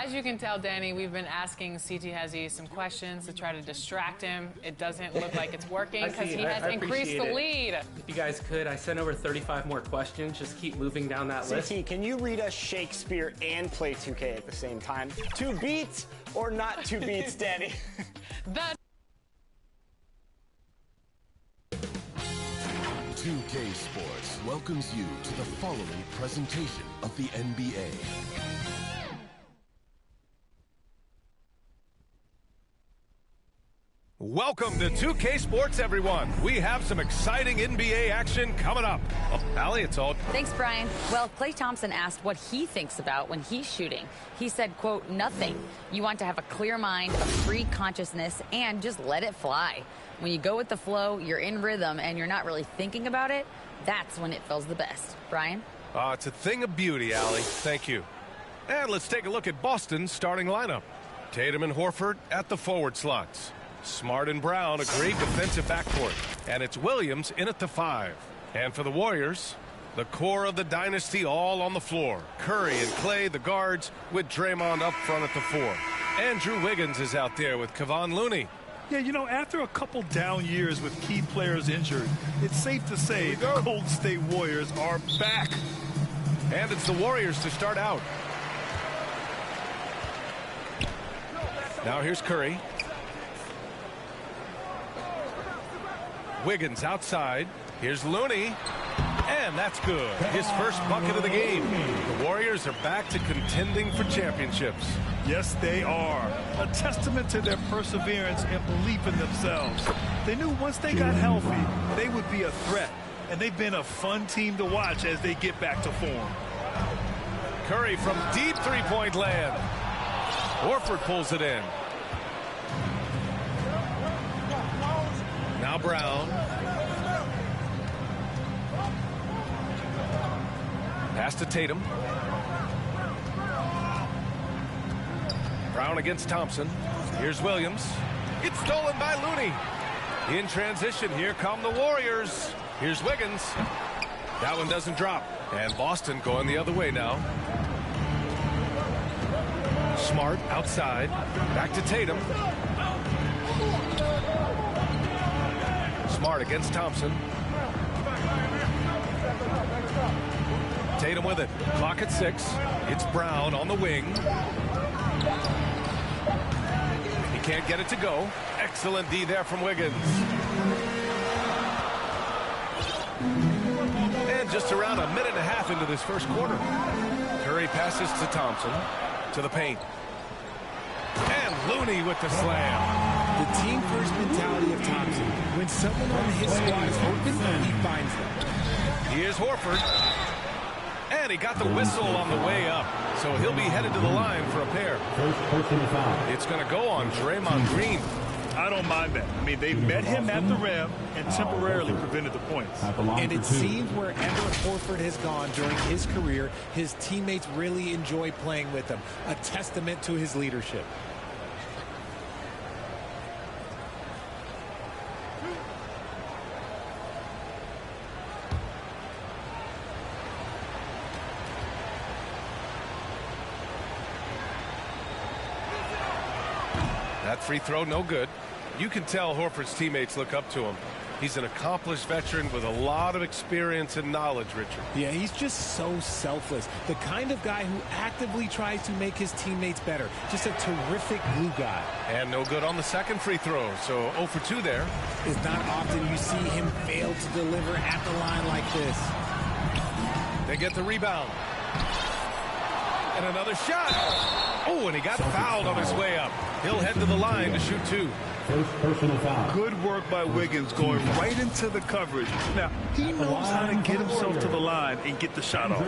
As you can tell, Danny, we've been asking CT Hezzy some questions to try to distract him. It doesn't look like it's working because he has increased the lead. If you guys could, I sent over 35 more questions. Just keep moving down that list. CT, can you read us Shakespeare and play 2K at the same time? 2 beats or not 2 beats, Danny? That's 2K Sports welcomes you to the following presentation of the NBA. Welcome to 2K Sports, everyone. We have some exciting NBA action coming up. Well, Allie, it's all... Thanks, Brian. Well, Klay Thompson asked what he thinks about when he's shooting. He said, quote, nothing. You want to have a clear mind, a free consciousness, and just let it fly. When you go with the flow, you're in rhythm, and you're not really thinking about it, that's when it feels the best. Brian? It's a thing of beauty, Allie. Thank you. And let's take a look at Boston's starting lineup. Tatum and Horford at the forward slots. Smart and Brown, a great defensive backcourt. And it's Williams in at the 5. And for the Warriors, the core of the dynasty all on the floor. Curry and Klay, the guards, with Draymond up front at the 4. Andrew Wiggins is out there with Kevon Looney. Yeah, you know, after a couple down years with key players injured, it's safe to say the Golden State Warriors are back. And it's the Warriors to start out. Now here's Curry. Wiggins outside. Here's Looney. And that's good. His first bucket of the game. The Warriors are back to contending for championships. Yes, they are. A testament to their perseverance and belief in themselves. They knew once they got healthy, they would be a threat. And they've been a fun team to watch as they get back to form. Curry from deep three-point land. Horford pulls it in. Now Brown. Pass to Tatum. Brown against Thompson. Here's Williams. It's stolen by Looney. In transition, here come the Warriors. Here's Wiggins. That one doesn't drop. And Boston going the other way now. Smart outside. Back to Tatum. Smart against Thompson. Tatum with it. Clock at 6. It's Brown on the wing. He can't get it to go. Excellent D there from Wiggins. And just around a minute and a half into this first quarter. Curry passes to Thompson. To the paint. And Looney with the slam. The team-first mentality of Thompson. When someone on his squad is open, he finds them. Here's Horford. And he got the whistle on the way up. So he'll be headed to the line for a pair. It's going to go on Draymond Green. I don't mind that. I mean, they met him at the rim and temporarily prevented the points. And it seems wherever Horford has gone during his career, his teammates really enjoy playing with him. A testament to his leadership. That free throw, no good. You can tell Horford's teammates look up to him. He's an accomplished veteran with a lot of experience and knowledge, Richard. Yeah, he's just so selfless. The kind of guy who actively tries to make his teammates better. Just a terrific glue guy. And no good on the second free throw, so 0 for 2 there. It's not often you see him fail to deliver at the line like this. They get the rebound. And another shot. Oh, and he got fouled on his way up. He'll head to the line to shoot 2. First personal foul. Good work by Wiggins going right into the coverage. Now, he knows how to get himself to the line and get the shot off.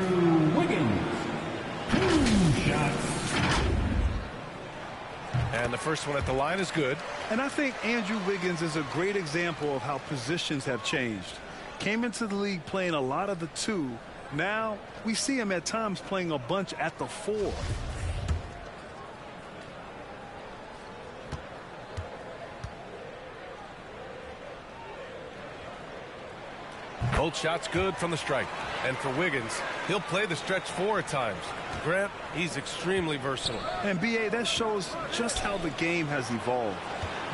Wiggins. 2 shots. And the first one at the line is good. And I think Andrew Wiggins is a great example of how positions have changed. Came into the league playing a lot of the 2. Now, we see him at times playing a bunch at the 4. Both shots good from the stripe. And for Wiggins, he'll play the stretch 4 at times. Grant, he's extremely versatile. And B.A., that shows just how the game has evolved.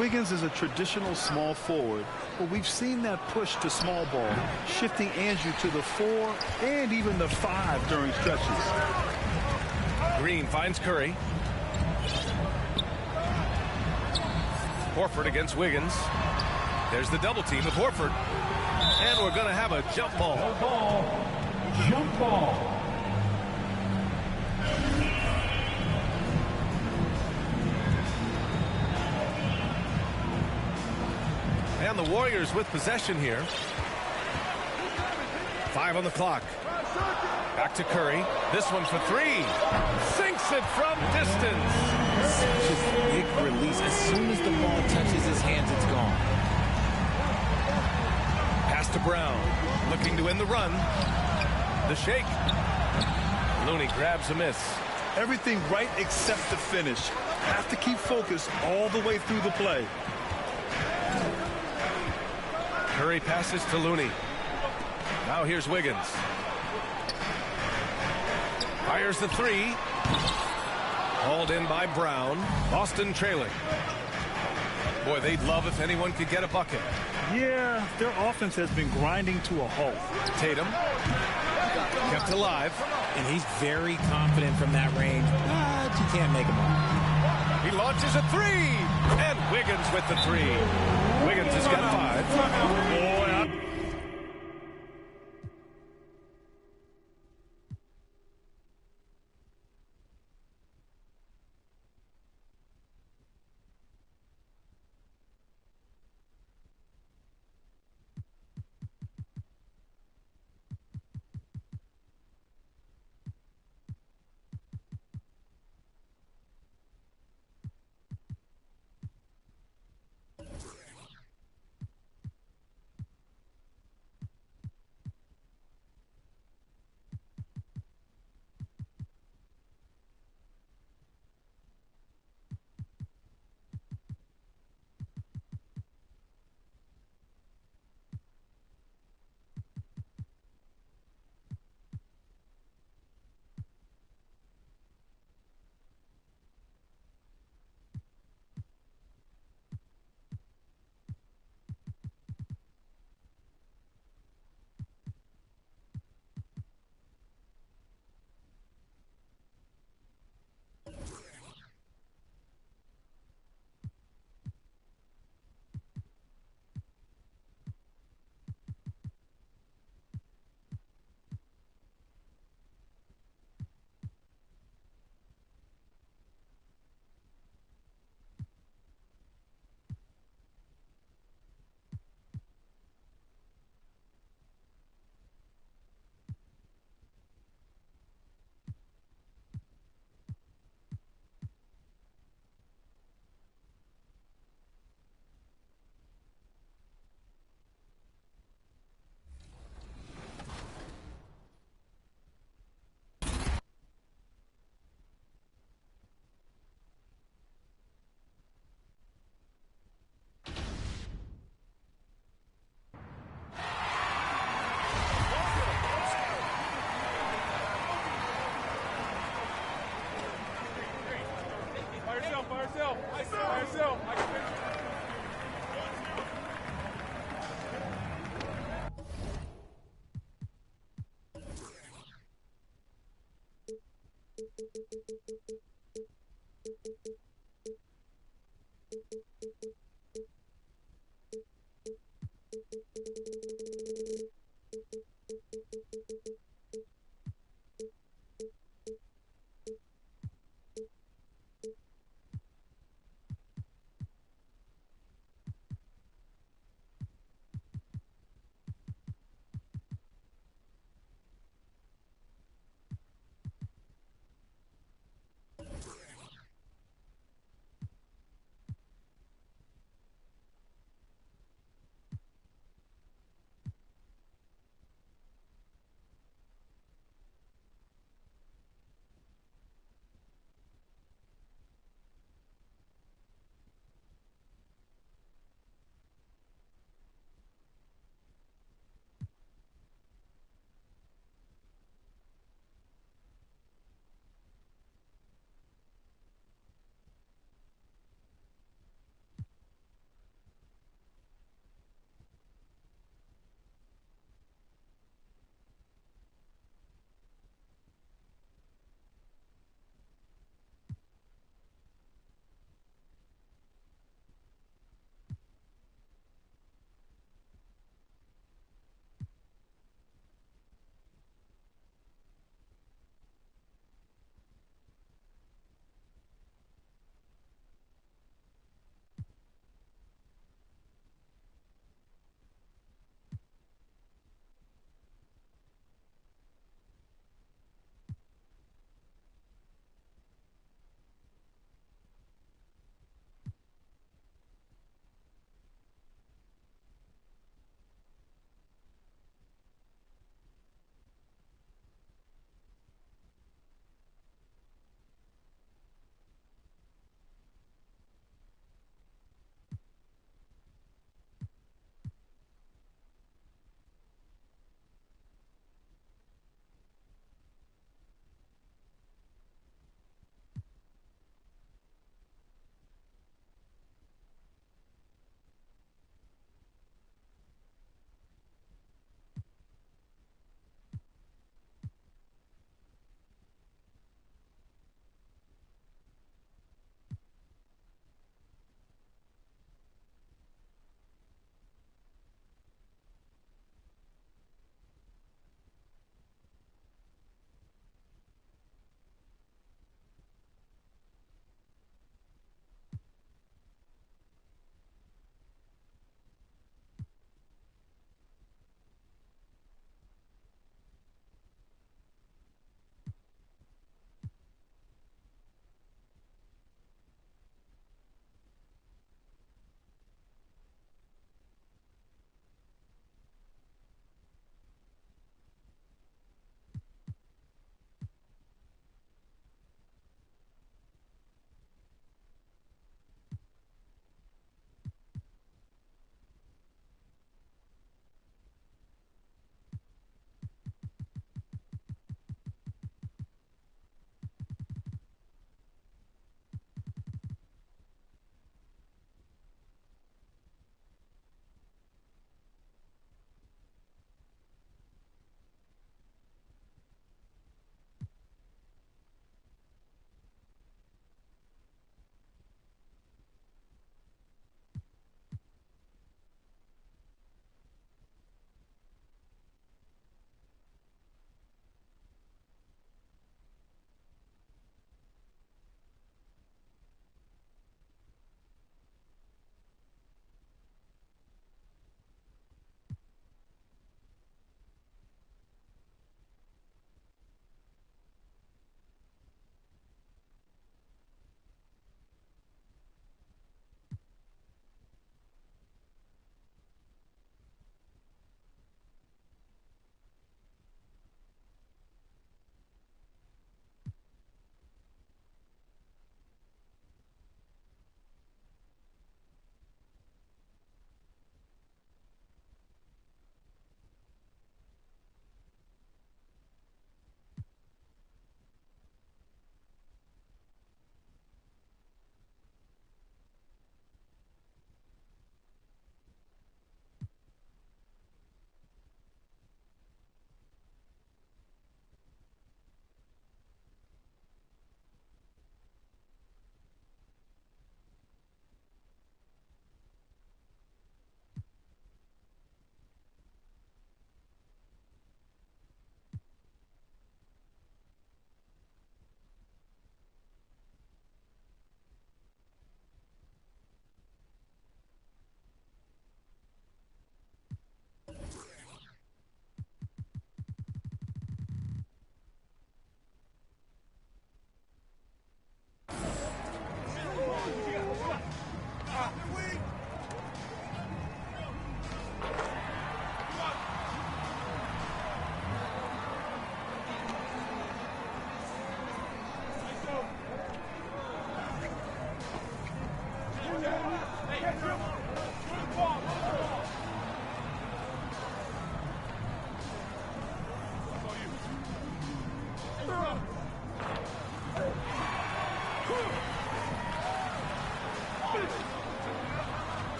Wiggins is a traditional small forward, but we've seen that push to small ball, shifting Andrew to the 4 and even the 5 during stretches. Green finds Curry. Horford against Wiggins. There's the double team with Horford. And we're going to have a jump ball. Jump ball. And the Warriors with possession here. 5 on the clock. Back to Curry. This one for 3. Sinks it from distance. Such a big release. As soon as the ball touches his hands, it's gone. Pass to Brown. Looking to end the run. The shake. Looney grabs a miss. Everything right except the finish. Have to keep focused all the way through the play. Curry passes to Looney. Now here's Wiggins. Fires the 3. Hauled in by Brown. Boston trailing. Boy, they'd love if anyone could get a bucket. Yeah, their offense has been grinding to a halt. Tatum kept alive. And he's very confident from that range, but you can't make him all. He launches a 3. And Wiggins with the 3. Wiggins has got 5. Boy,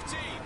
Check.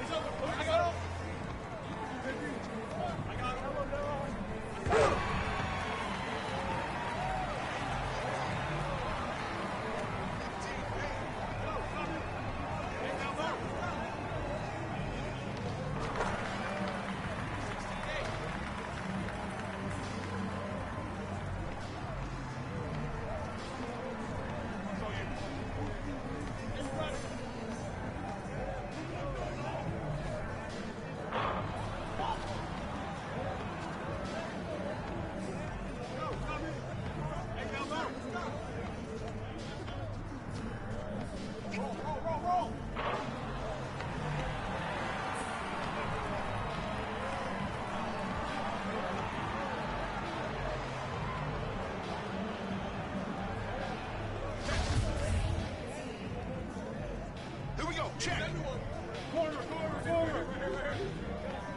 Corner.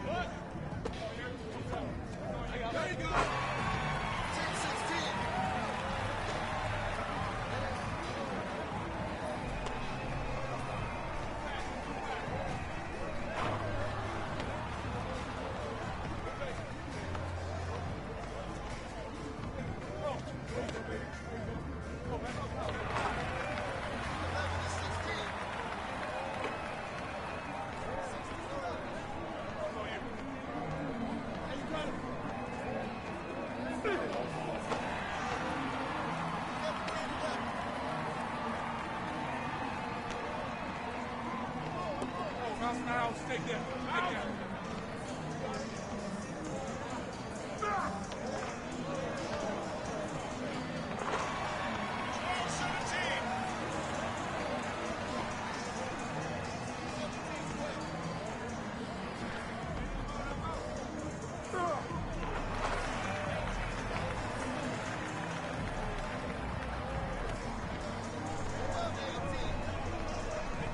What? There you go. 10-16. Take that.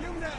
Give me that.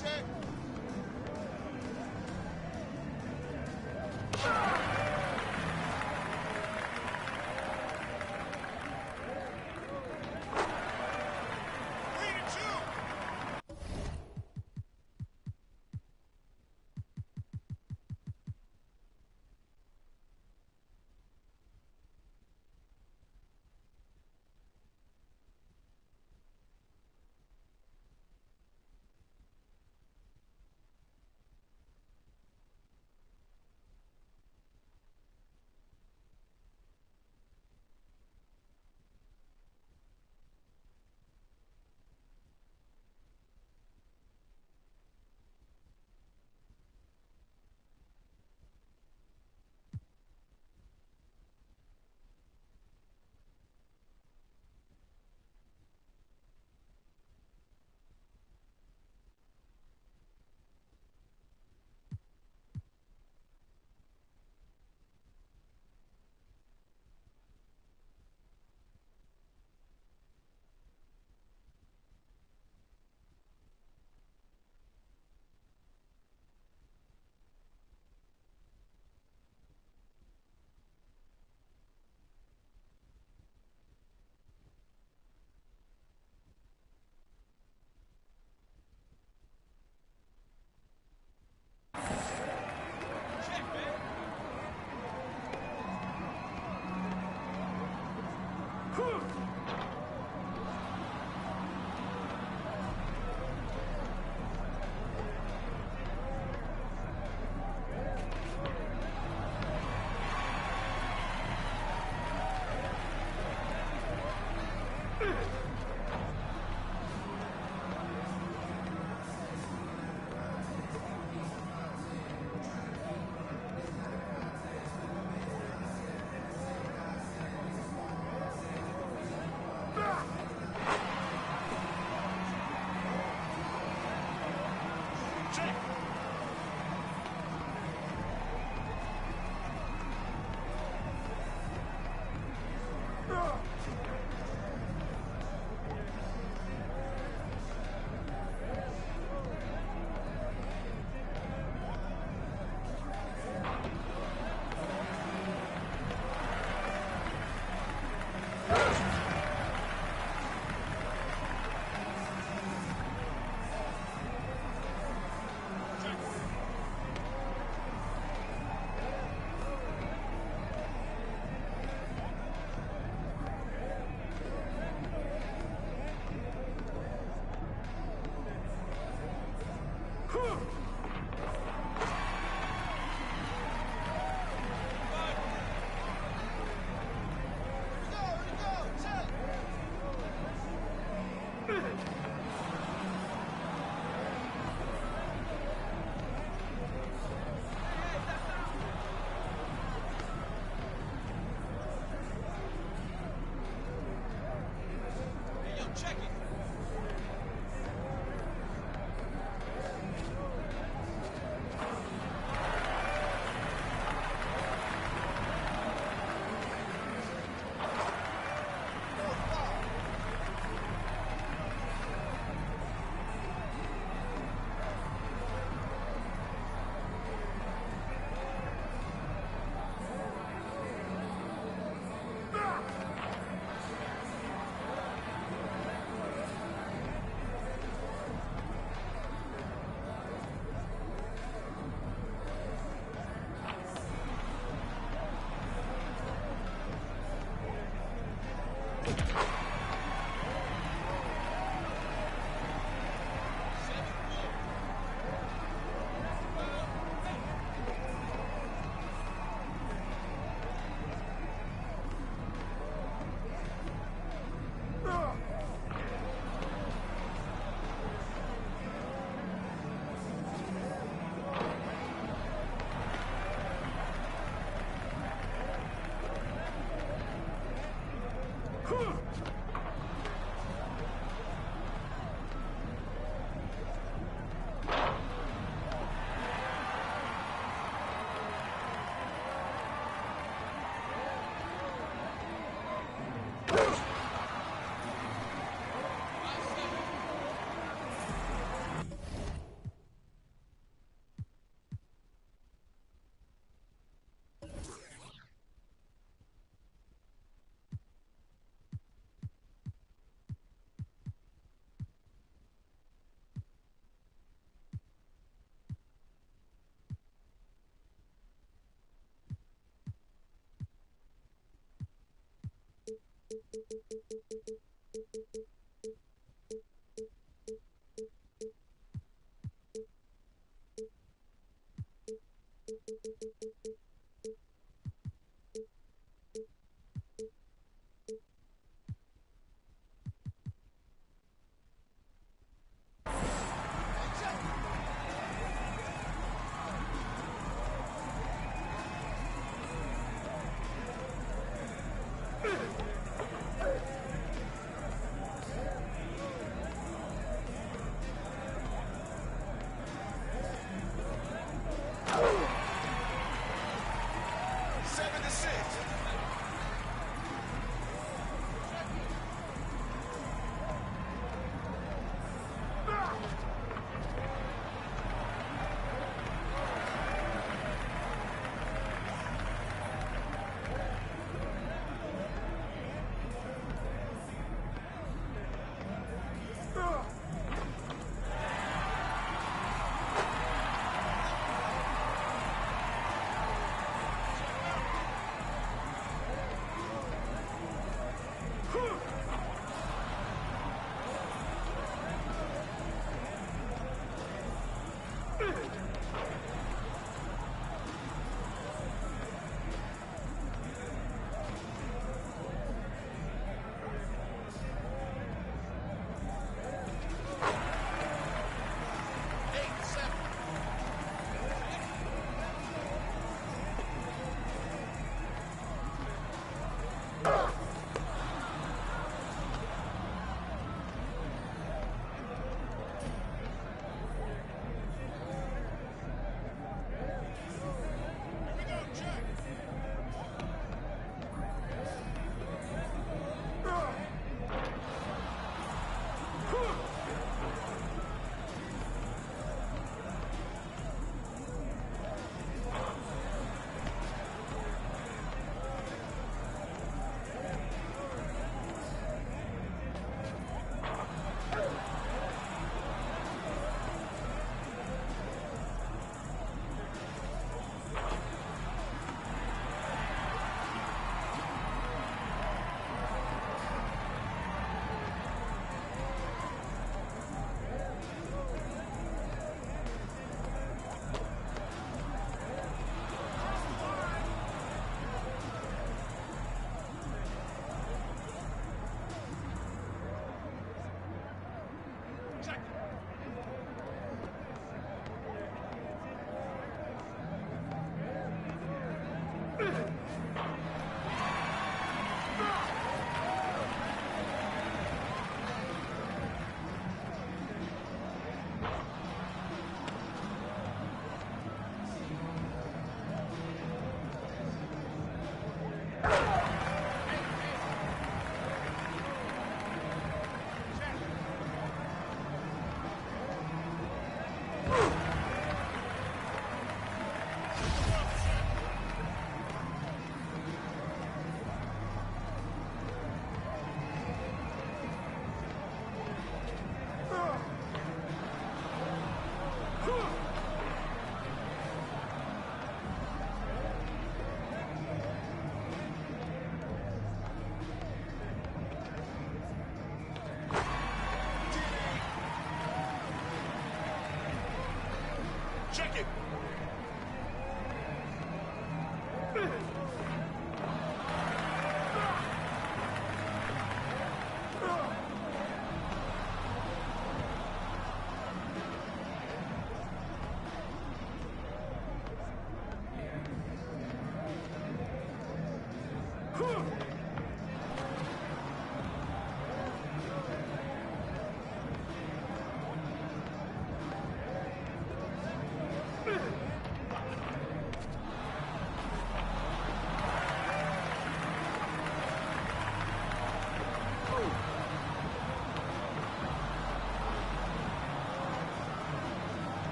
check. Three to two.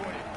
for you.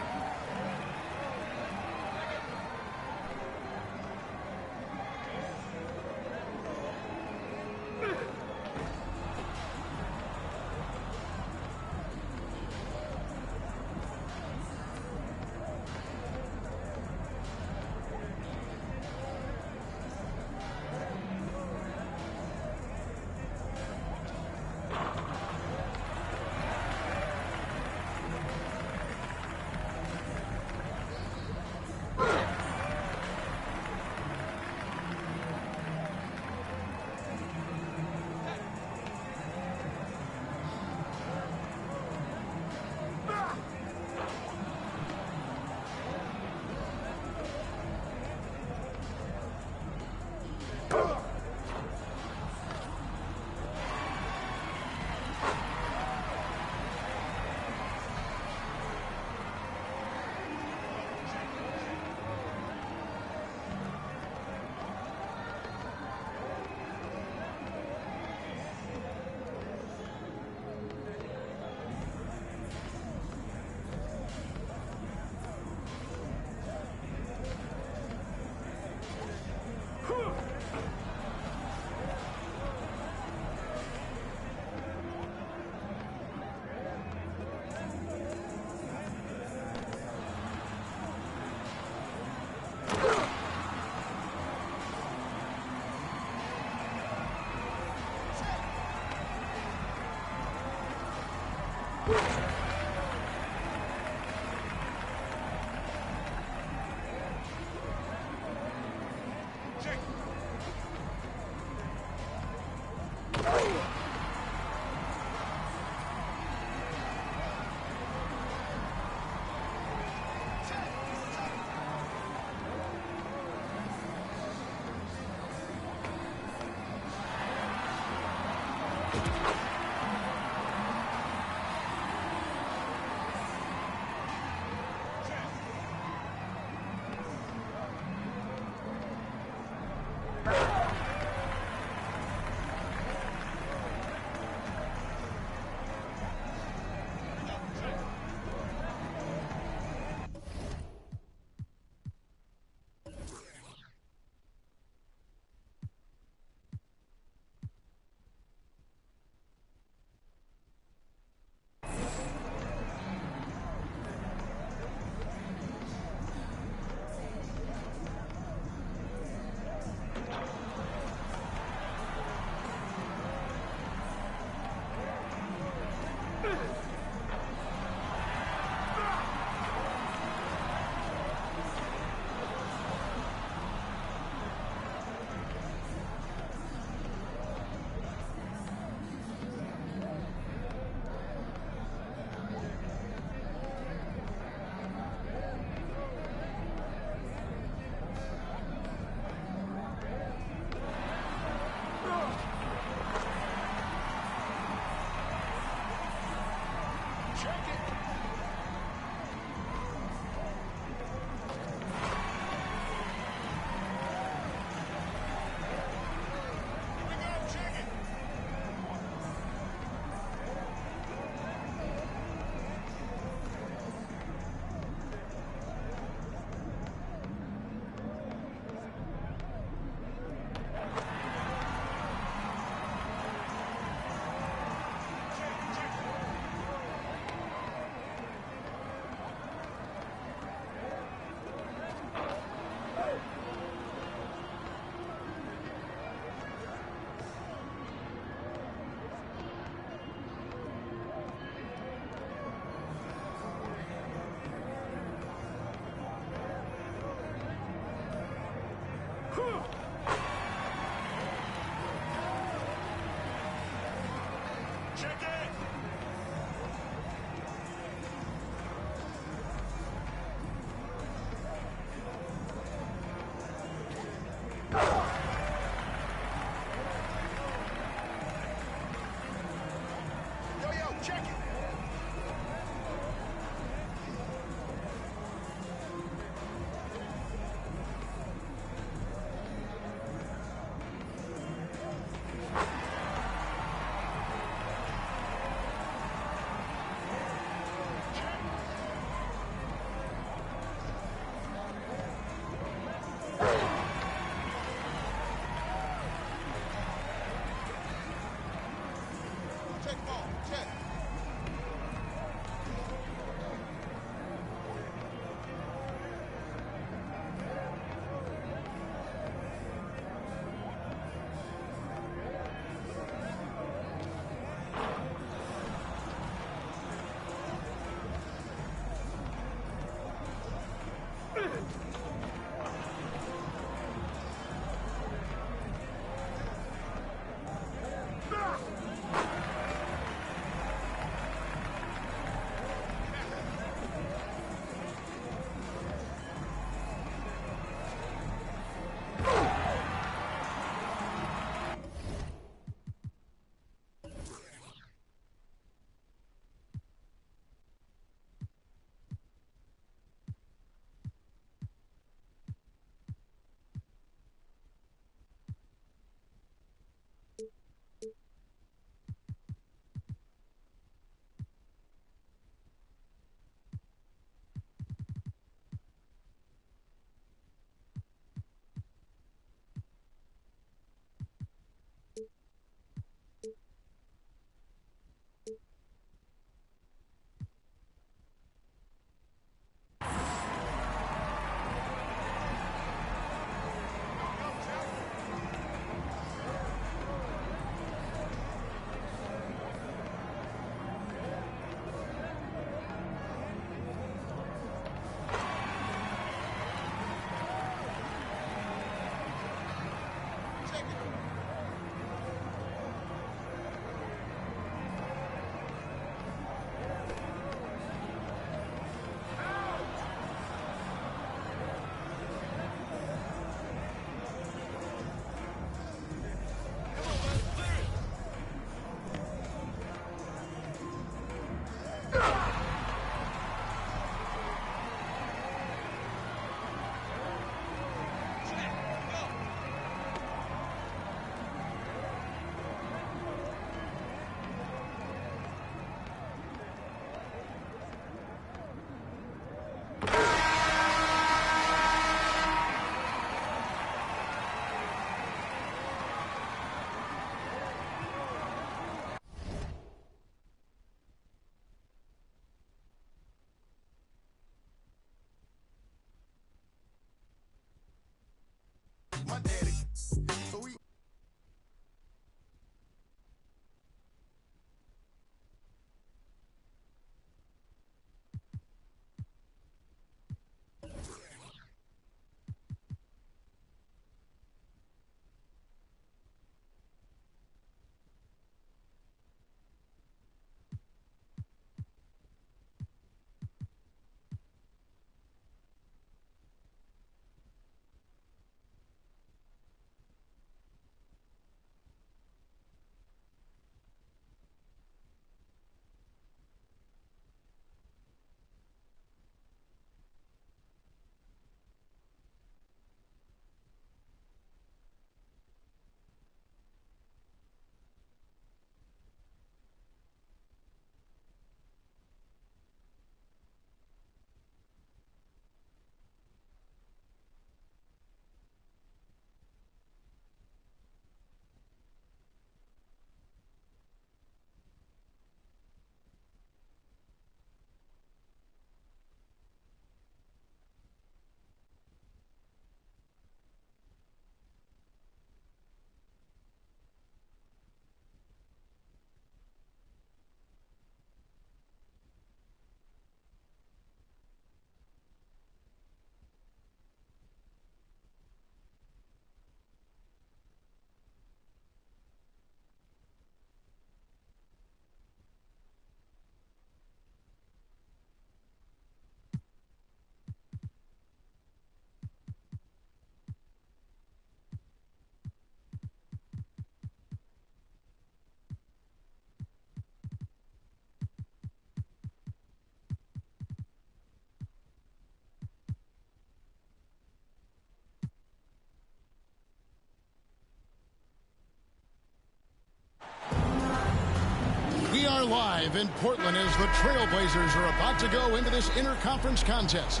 are live in Portland as the Trailblazers are about to go into this interconference contest.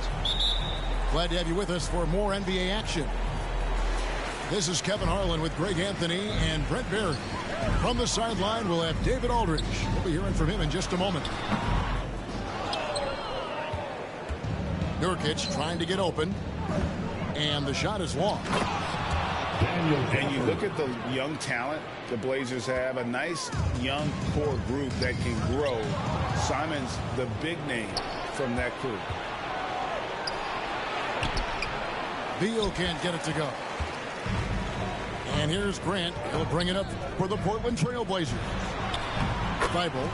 Glad to have you with us for more NBA action. This is Kevin Harlan with Greg Anthony and Brent Barry. From the sideline, we'll have David Aldridge. We'll be hearing from him in just a moment. Nurkic trying to get open, and the shot is long. And you look at the young talent the Blazers have, a nice young core group that can grow. Simon's the big name from that crew. Beal can't get it to go. And here's Grant. He'll bring it up for the Portland Trailblazers. Thibault.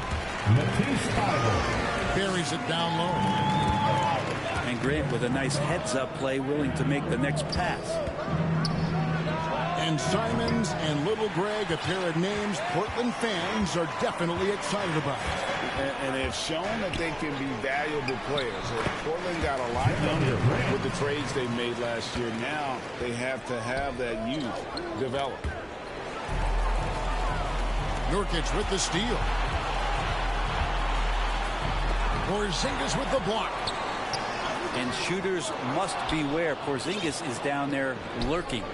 Buries it down low. And Grant with a nice heads-up play, willing to make the next pass. And Simons and Little Greg, a pair of names Portland fans are definitely excited about. And they've shown that they can be valuable players. Portland got a lot younger with the trades they made last year. Now they have to have that youth develop. Nurkic with the steal. Porzingis with the block. And shooters must beware. Porzingis is down there lurking.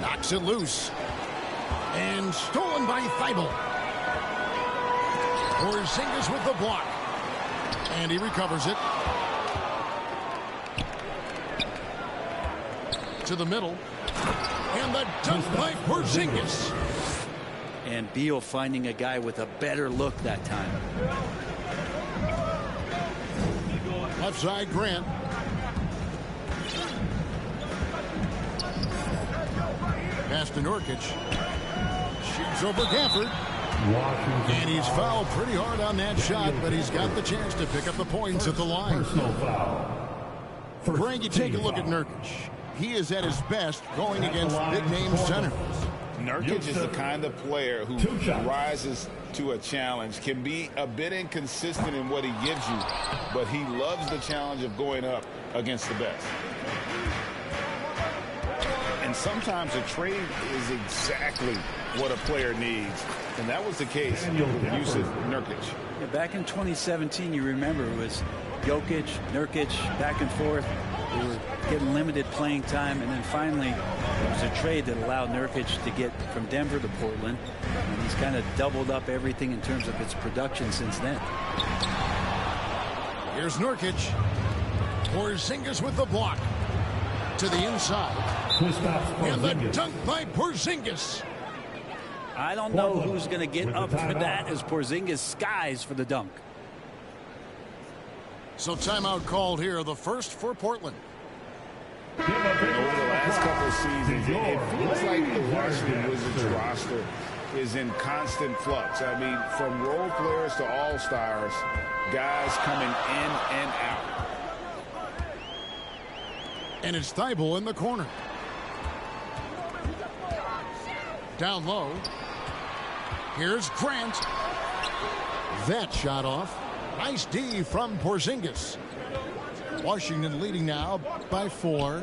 Knocks it loose. And stolen by Thibault. Porzingis with the block. And he recovers it. To the middle. And the dunk by Porzingis. And Beal finding a guy with a better look that time. Left side, Grant. Pass to Nurkic. Shoots over Gafford. And he's fouled pretty hard on that shot, but he's got the chance to pick up the points at the line. Greg, you take a look at Nurkic. He is at his best going against big-name centers. Nurkic is the kind of player who rises to a challenge, can be a bit inconsistent in what he gives you, but he loves the challenge of going up against the best. And sometimes a trade is exactly what a player needs. And that was the case with Yusuf Nurkic. Yeah, back in 2017, you remember, it was Jokic, Nurkic, back and forth. They were getting limited playing time. And then finally, it was a trade that allowed Nurkic to get from Denver to Portland. And he's kind of doubled up everything in terms of its production since then. Here's Nurkic. Porzingis with the block. To the inside. And the dunk by Porzingis. I don't know who's going to get up for that as Porzingis skies for the dunk. So timeout called here, the first for Portland. Over the last couple of seasons, it feels like the Washington Wizards roster is in constant flux. I mean, from role players to all-stars, guys coming in and out. And it's Thibault in the corner. Down low. Here's Grant. That shot off. Nice D from Porzingis. Washington leading now by 4.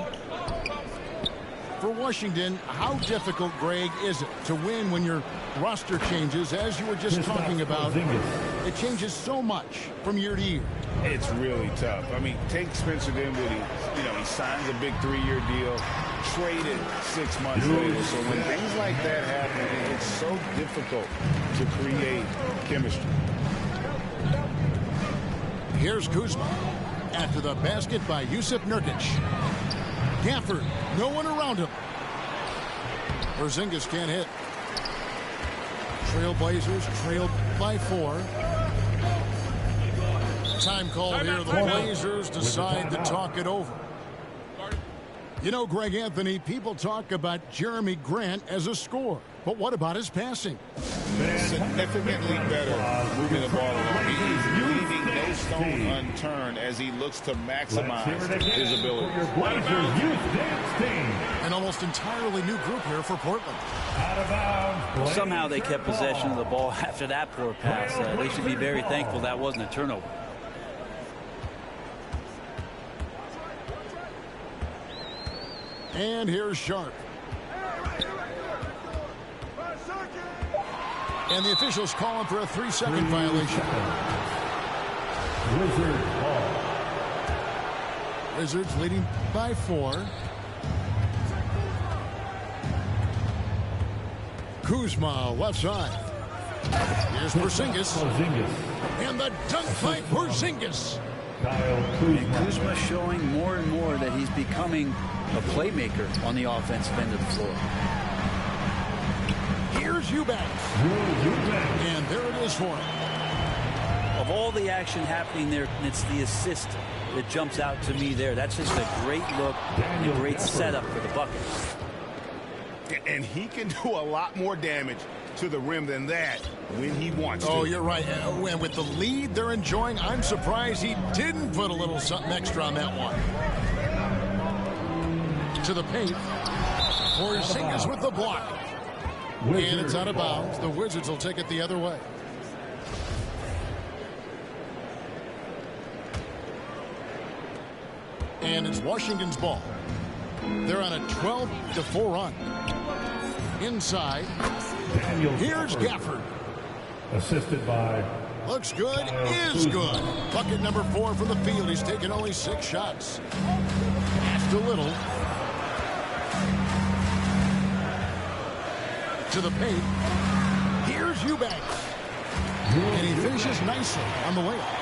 For Washington, how difficult, Greg, is it to win when your roster changes, as you were just talking about? It changes so much from year to year. It's really tough. I mean, take Spencer Dinwiddie. You know, he signs a big 3-year deal, traded 6 months later. So when things like that happen, it's so difficult to create chemistry. Here's Kuzma after the basket by Yusuf Nurkic. Gafford, no one around him. Porzingis can't hit. Trailblazers trailed by 4. Time called here. The Blazers decide to talk it over. You know, Greg Anthony, people talk about Jeremy Grant as a scorer, but what about his passing? Significantly better moving the ball along. He's leaving no stone unturned as he looks to maximize his ability. An almost entirely new group here for Portland. Well, somehow they kept possession of the ball after that poor pass. They should be very thankful that wasn't a turnover. And here's Sharp. And the officials call him for a 3-second violation. Wizard ball. Wizards leading by 4. Kuzma, left side. Here's Porzingis. And the dunk by Porzingis. And Kuzma showing more and more that he's becoming a playmaker on the offensive end of the floor. Here's Eubanks. And there it is for him. Of all the action happening there, it's the assist that jumps out to me there. That's just a great look and a great setup for the bucket. And he can do a lot more damage to the rim than that when he wants to. Oh, you're right. And with the lead they're enjoying, I'm surprised he didn't put a little something extra on that one. To the paint. Porzingis with the block. And it's out of bounds. The Wizards will take it the other way. And it's Washington's ball. They're on a 12-4 run. Inside. Here's Gafford. Assisted by. Looks good. Is good. Bucket number 4 from the field. He's taken only 6 shots. Passed a little. To the paint. Here's Eubanks. And he finishes nicely on the layup.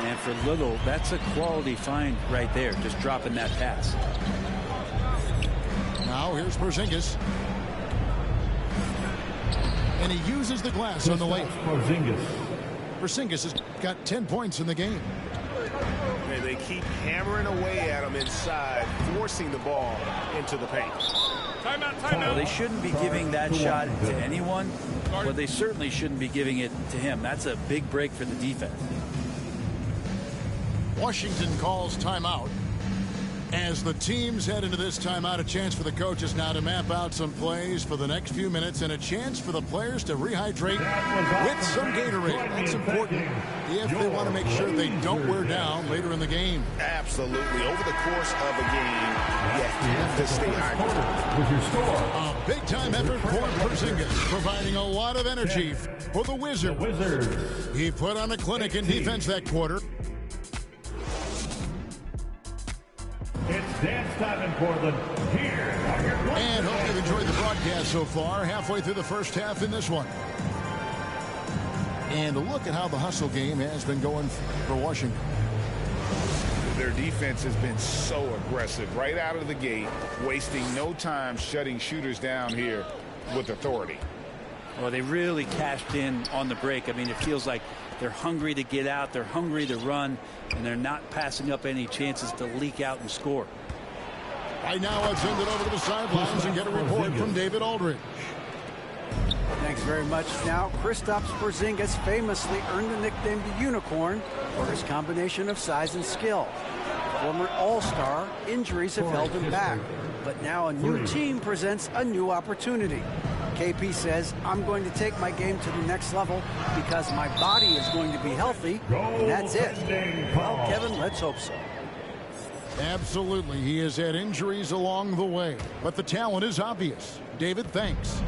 And for Little, that's a quality find right there, just dropping that pass. Now here's Porzingis. And he uses the glass on the layup. Porzingis has got 10 points in the game. And they keep hammering away at him inside, forcing the ball into the paint. Timeout. Well, they shouldn't be giving that shot to anyone, but they certainly shouldn't be giving it to him. That's a big break for the defense. Washington calls timeout. As the teams head into this timeout, a chance for the coaches now to map out some plays for the next few minutes and a chance for the players to rehydrate with some Gatorade. That's important if they want to make sure they don't wear down later in the game. Absolutely. Over the course of a game, you have to stay hydrated. With your score. A big-time effort for Porzingis, providing a lot of energy for the Wizards. He put on a clinic in defense that quarter. It's dance time in Portland. Here are your And hope you've enjoyed the broadcast so far. Halfway through the first half in this one. And look at how the hustle game has been going for Washington. Their defense has been so aggressive right out of the gate, wasting no time shutting shooters down here with authority. Well, they really cashed in on the break. I mean, it feels like they're hungry to get out. They're hungry to run. And they're not passing up any chances to leak out and score. Right now, let's send it over to the sidelines and get a report from David Aldridge. Thanks very much. Now, Kristaps Porzingis famously earned the nickname the Unicorn for his combination of size and skill. Former All-Star, injuries have held him back. But now a new team presents a new opportunity. KP says, I'm going to take my game to the next level because my body is going to be healthy, and that's it. Well, Kevin, let's hope so. Absolutely. He has had injuries along the way, but the talent is obvious. David, thanks.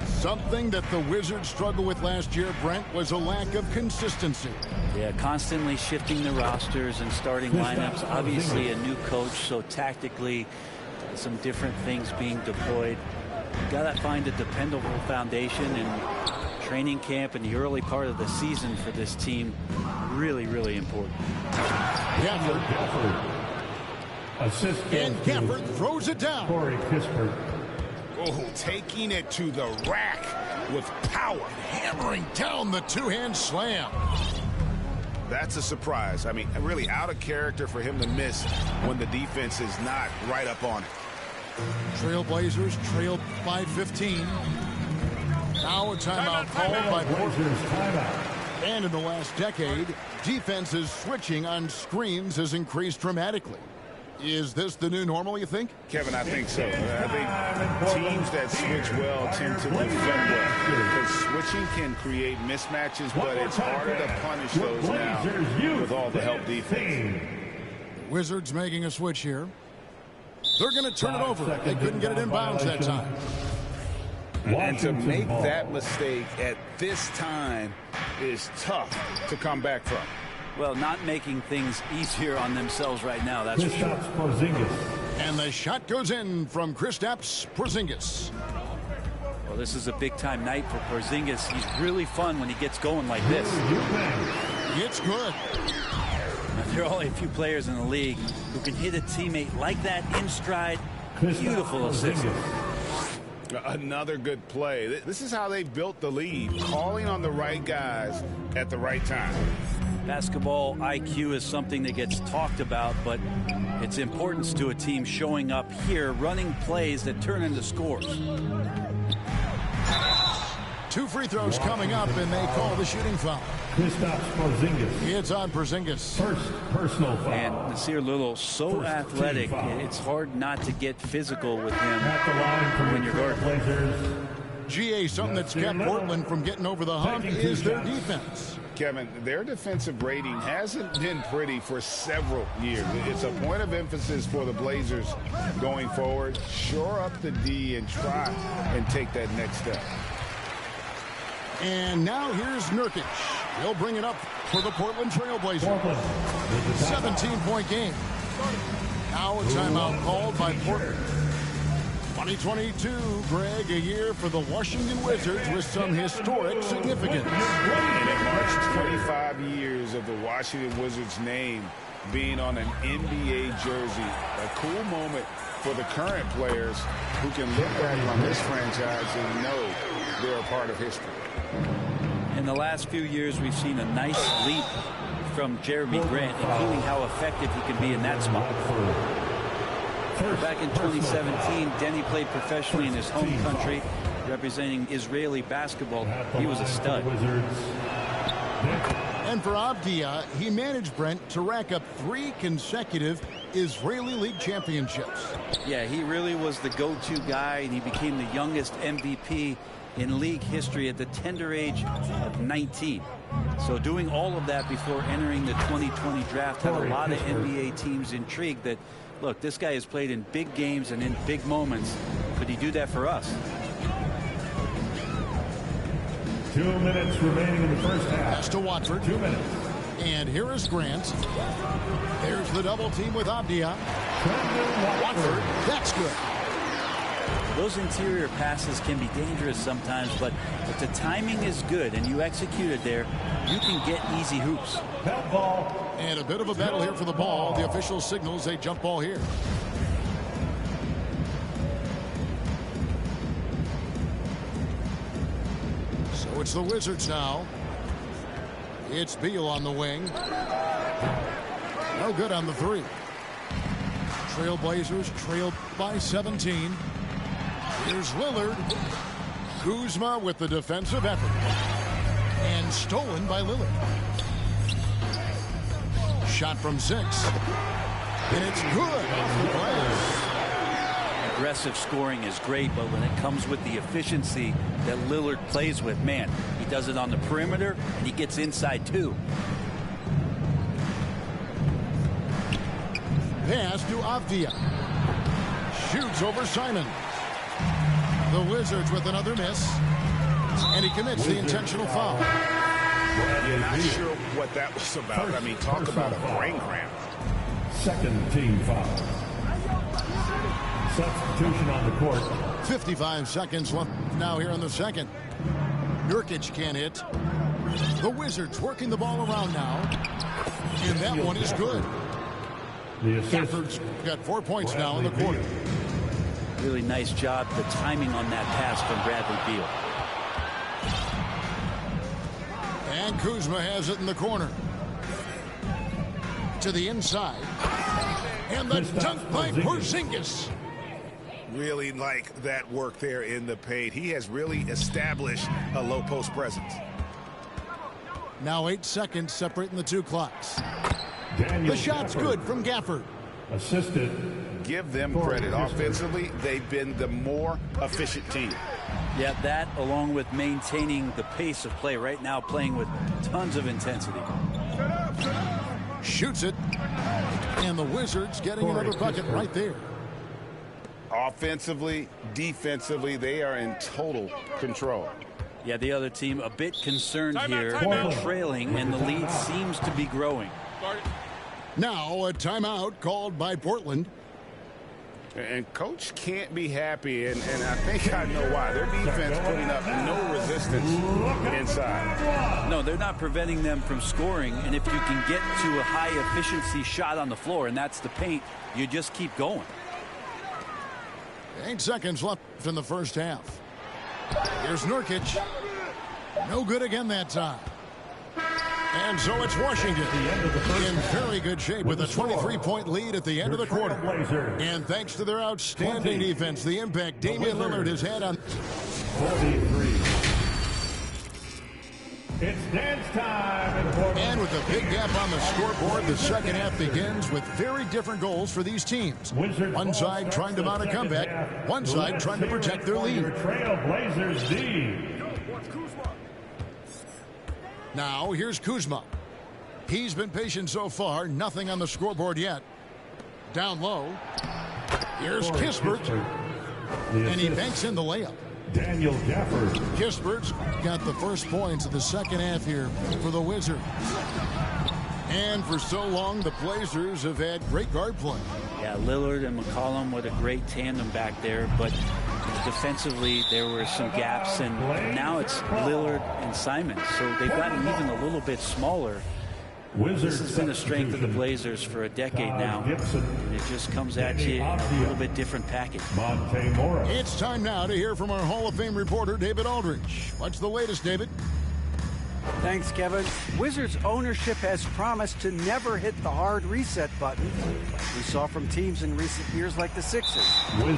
Something that the Wizards struggled with last year, Brent, was a lack of consistency. Yeah, constantly shifting the rosters and starting lineups. Obviously a new coach, so tactically some different things being deployed. Got to find a dependable foundation, and training camp in the early part of the season for this team really, really important. Gafford. And Gafford throws it down. Oh, taking it to the rack with power. Hammering down the two-hand slam. That's a surprise. I mean, really out of character for him to miss when the defense is not right up on it. Trailblazers trailed by 15. Now a timeout called by Portland. And in the last decade, defenses switching on screens has increased dramatically. Is this the new normal, you think? Kevin, I think so. I think teams that switch well tend to defend well. Because switching can create mismatches, but it's harder to punish those now with all the help defense. Wizards making a switch here. They're going to turn it over. They couldn't get it in bounds that time. And to make that mistake at this time is tough to come back from. Well, not making things easier on themselves right now, that's for sure. And the shot goes in from Kristaps Porzingis. Well, this is a big-time night for Porzingis. He's really fun when he gets going like this. It's good. Now, there are only a few players in the league who can hit a teammate like that in stride. Beautiful assist. Another good play. This is how they built the lead, calling on the right guys at the right time. Basketball IQ is something that gets talked about, but its importance to a team showing up here, running plays that turn into scores. 2 free throws coming up, and they call the shooting foul. Kristaps Porzingis. It's on Porzingis. First personal foul. And Nasir Little, so athletic, it's hard not to get physical with him when you're guarding. GA, something that's kept Portland from getting over the hump is their defense. Kevin, their defensive rating hasn't been pretty for several years. It's a point of emphasis for the Blazers going forward. Shore up the D and try and take that next step. And now here's Nurkic. He'll bring it up for the Portland Trailblazers. 17-point game. Now a timeout called by Portland. 2022, Greg, a year for the Washington Wizards with some historic significance. And it marks 25 years of the Washington Wizards name being on an NBA jersey. A cool moment for the current players who can look back on this franchise and know they're a part of history. In the last few years, we've seen a nice leap from Jeremy Grant, including how effective he can be in that spot. Back in 2017, Denny played professionally in his home country, representing Israeli basketball. He was a stud. And for Avdia, he managed Brent to rack up 3 consecutive Israeli League championships. Yeah, he really was the go-to guy, and he became the youngest MVP in league history at the tender age of 19. So doing all of that before entering the 2020 draft had a lot of NBA teams intrigued that, look, this guy has played in big games and in big moments. Could he do that for us? 2 minutes remaining in the first half. Pass to Watford. 2 minutes. And here is Grant. There's the double team with Avdia. Watford, that's good. Those interior passes can be dangerous sometimes, but if the timing is good and you execute it there, you can get easy hoops. And a bit of a battle here for the ball. The official signals a jump ball here. So it's the Wizards now. It's Beal on the wing. No good on the 3. Trailblazers trailed by 17. Here's Lillard. Kuzma with the defensive effort. And stolen by Lillard. Shot from 6. And it's good. Aggressive scoring is great, but when it comes with the efficiency that Lillard plays with, man, he does it on the perimeter and he gets inside too. Pass to Avdia. Shoots over Simon. The Wizards with another miss. And he commits the intentional foul. You're not sure what that was about. I mean, talk about a brain cramp. Second team foul. Substitution on the court. 55 seconds left now here in the second. Nurkic can't hit. The Wizards working the ball around now. And that one is good. Gafford's got 4 points now in the quarter. Really nice job, the timing on that pass from Bradley Beal. And Kuzma has it in the corner. To the inside. And the dunk by Porzingis. Really like that work there in the paint. He has really established a low post presence. Now 8 seconds separating the 2 clocks. The shot's good from Gafford. Assisted. Give them credit. Offensively, they've been the more efficient team. Yeah, that along with maintaining the pace of play right now, playing with tons of intensity. Shoots it. And the Wizards getting another bucket right there. Offensively, defensively, they are in total control. Yeah, the other team a bit concerned here, trailing, and the lead seems to be growing. Now a timeout called by Portland. And Coach can't be happy, and I think I know why. Their defense putting up no resistance inside. No, they're not preventing them from scoring, and if you can get to a high-efficiency shot on the floor, and that's the paint, you just keep going. 8 seconds left in the first half. Here's Nurkic. No good again that time. And so it's Washington in very good shape with a 23-point lead at the end of the quarter. And thanks to their outstanding defense, the impact Damian Lillard has had on 43. It's dance time. And with a big gap on the scoreboard, the second half begins with very different goals for these teams. One side trying to mount a comeback, one side trying to protect their lead. Trailblazers D. Now, here's Kuzma. He's been patient so far. Nothing on the scoreboard yet. Down low. Here's Kispert. And he banks in the layup. Daniel Gafford. Kispert's got the first points of the second half here for the Wizards. And for so long, the Blazers have had great guard play. Yeah, Lillard and McCollum, what a great tandem back there, but defensively there were some gaps, and now it's Lillard and Simon, so they've gotten even a little bit smaller. This has been a strength of the Blazers for a decade now, and it just comes at you in a little bit different package. It's time now to hear from our Hall of Fame reporter, David Aldridge. What's the latest, David? Thanks, Kevin. Wizards ownership has promised to never hit the hard reset button we saw from teams in recent years like the Sixers. The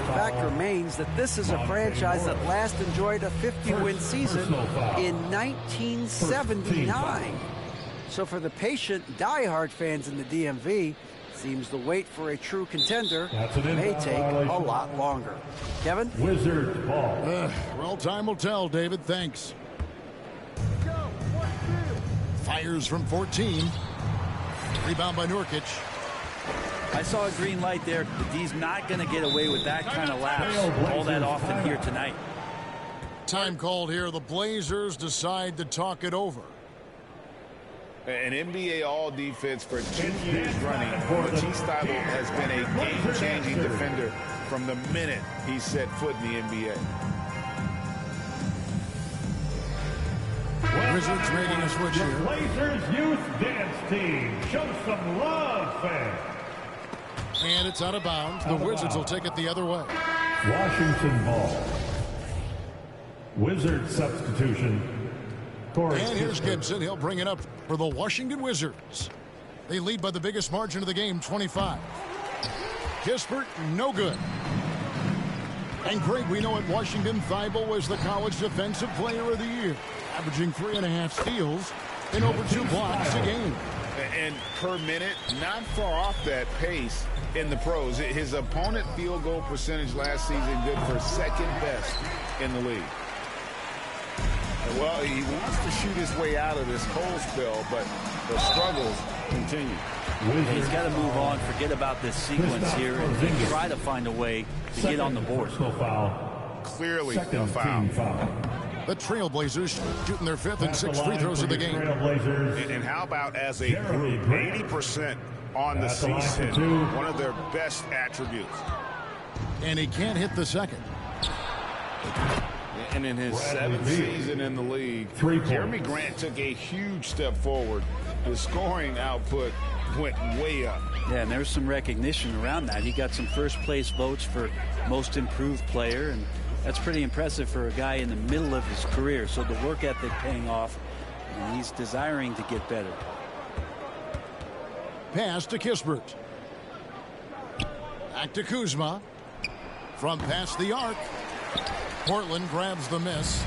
fact remains that this is a franchise that last enjoyed a 50-win season in 1979. So for the patient, diehard fans in the DMV, seems the wait for a true contender may take a lot longer. Kevin? Wizards ball. Well, time will tell, David. Thanks. Fires from 14. Rebound by Nurkic. I saw a green light there. He's not going to get away with that kind of lapse all that often here tonight. Time called here. The Blazers decide to talk it over. An NBA All-Defense for 2 years running. Matisse Thybulle has been a game-changing defender from the minute he set foot in the NBA. Wizards making a switch here. Blazers youth dance team. Show some love, fans. And it's out of bounds. The Wizards will take it the other way. Washington ball. Wizards substitution. And here's Gibson. He'll bring it up for the Washington Wizards. They lead by the biggest margin of the game, 25. Kispert, no good. And Greg, we know at Washington, Thybulle was the college defensive player of the year, averaging 3.5 steals and over 2 blocks a game. And per minute, not far off that pace in the pros. His opponent field goal percentage last season good for second best in the league. Well, he wants to shoot his way out of this cold spell, but the struggles continue. He's got to move on, forget about this sequence here, and try to find a way to get on the board. Clearly a foul. The Trailblazers shooting their 5th and 6th free throws of the game. And how about as a group, 80% on the season, one of their best attributes. And he can't hit the second. And in his 7th season in the league, Jeremy Grant took a huge step forward. His scoring output went way up. Yeah, and there's some recognition around that. He got some first-place votes for most improved player, and that's pretty impressive for a guy in the middle of his career. So the work ethic paying off, and he's desiring to get better. Pass to Kispert. Back to Kuzma. From past the arc. Portland grabs the miss.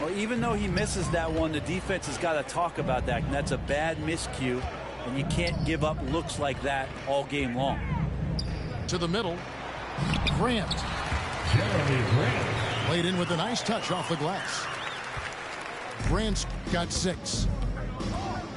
Well, even though he misses that one, the defense has got to talk about that, and that's a bad miscue, and you can't give up looks like that all game long. To the middle. Grant. Jeremy Grant. Played in with a nice touch off the glass. Grant's got 6.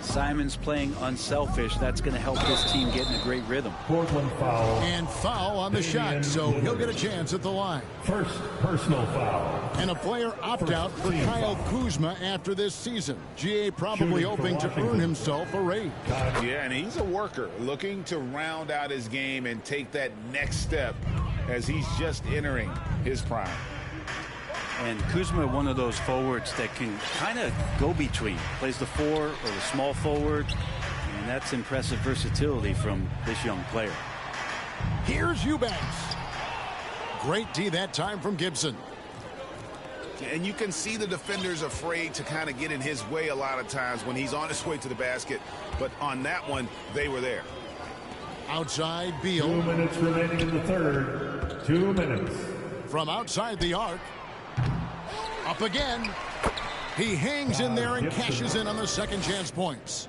Simon's playing unselfish. That's going to help this team get in a great rhythm. Portland foul. And foul on the shot, so he'll get a chance at the line. First personal foul. And a player opt-out for Kyle Kuzma after this season. GA probably hoping to earn himself a raise. Yeah, and he's a worker looking to round out his game and take that next step as he's just entering his prime. And Kuzma, one of those forwards that can kind of go between. Plays the 4 or the small forward. And that's impressive versatility from this young player. Here's Eubanks. Great D that time from Gibson. And you can see the defenders afraid to kind of get in his way a lot of times when he's on his way to the basket. But on that one, they were there. Outside Beal. 2 minutes remaining in the third. 2 minutes. From outside the arc. Up again. He hangs in there and cashes in on the second chance points.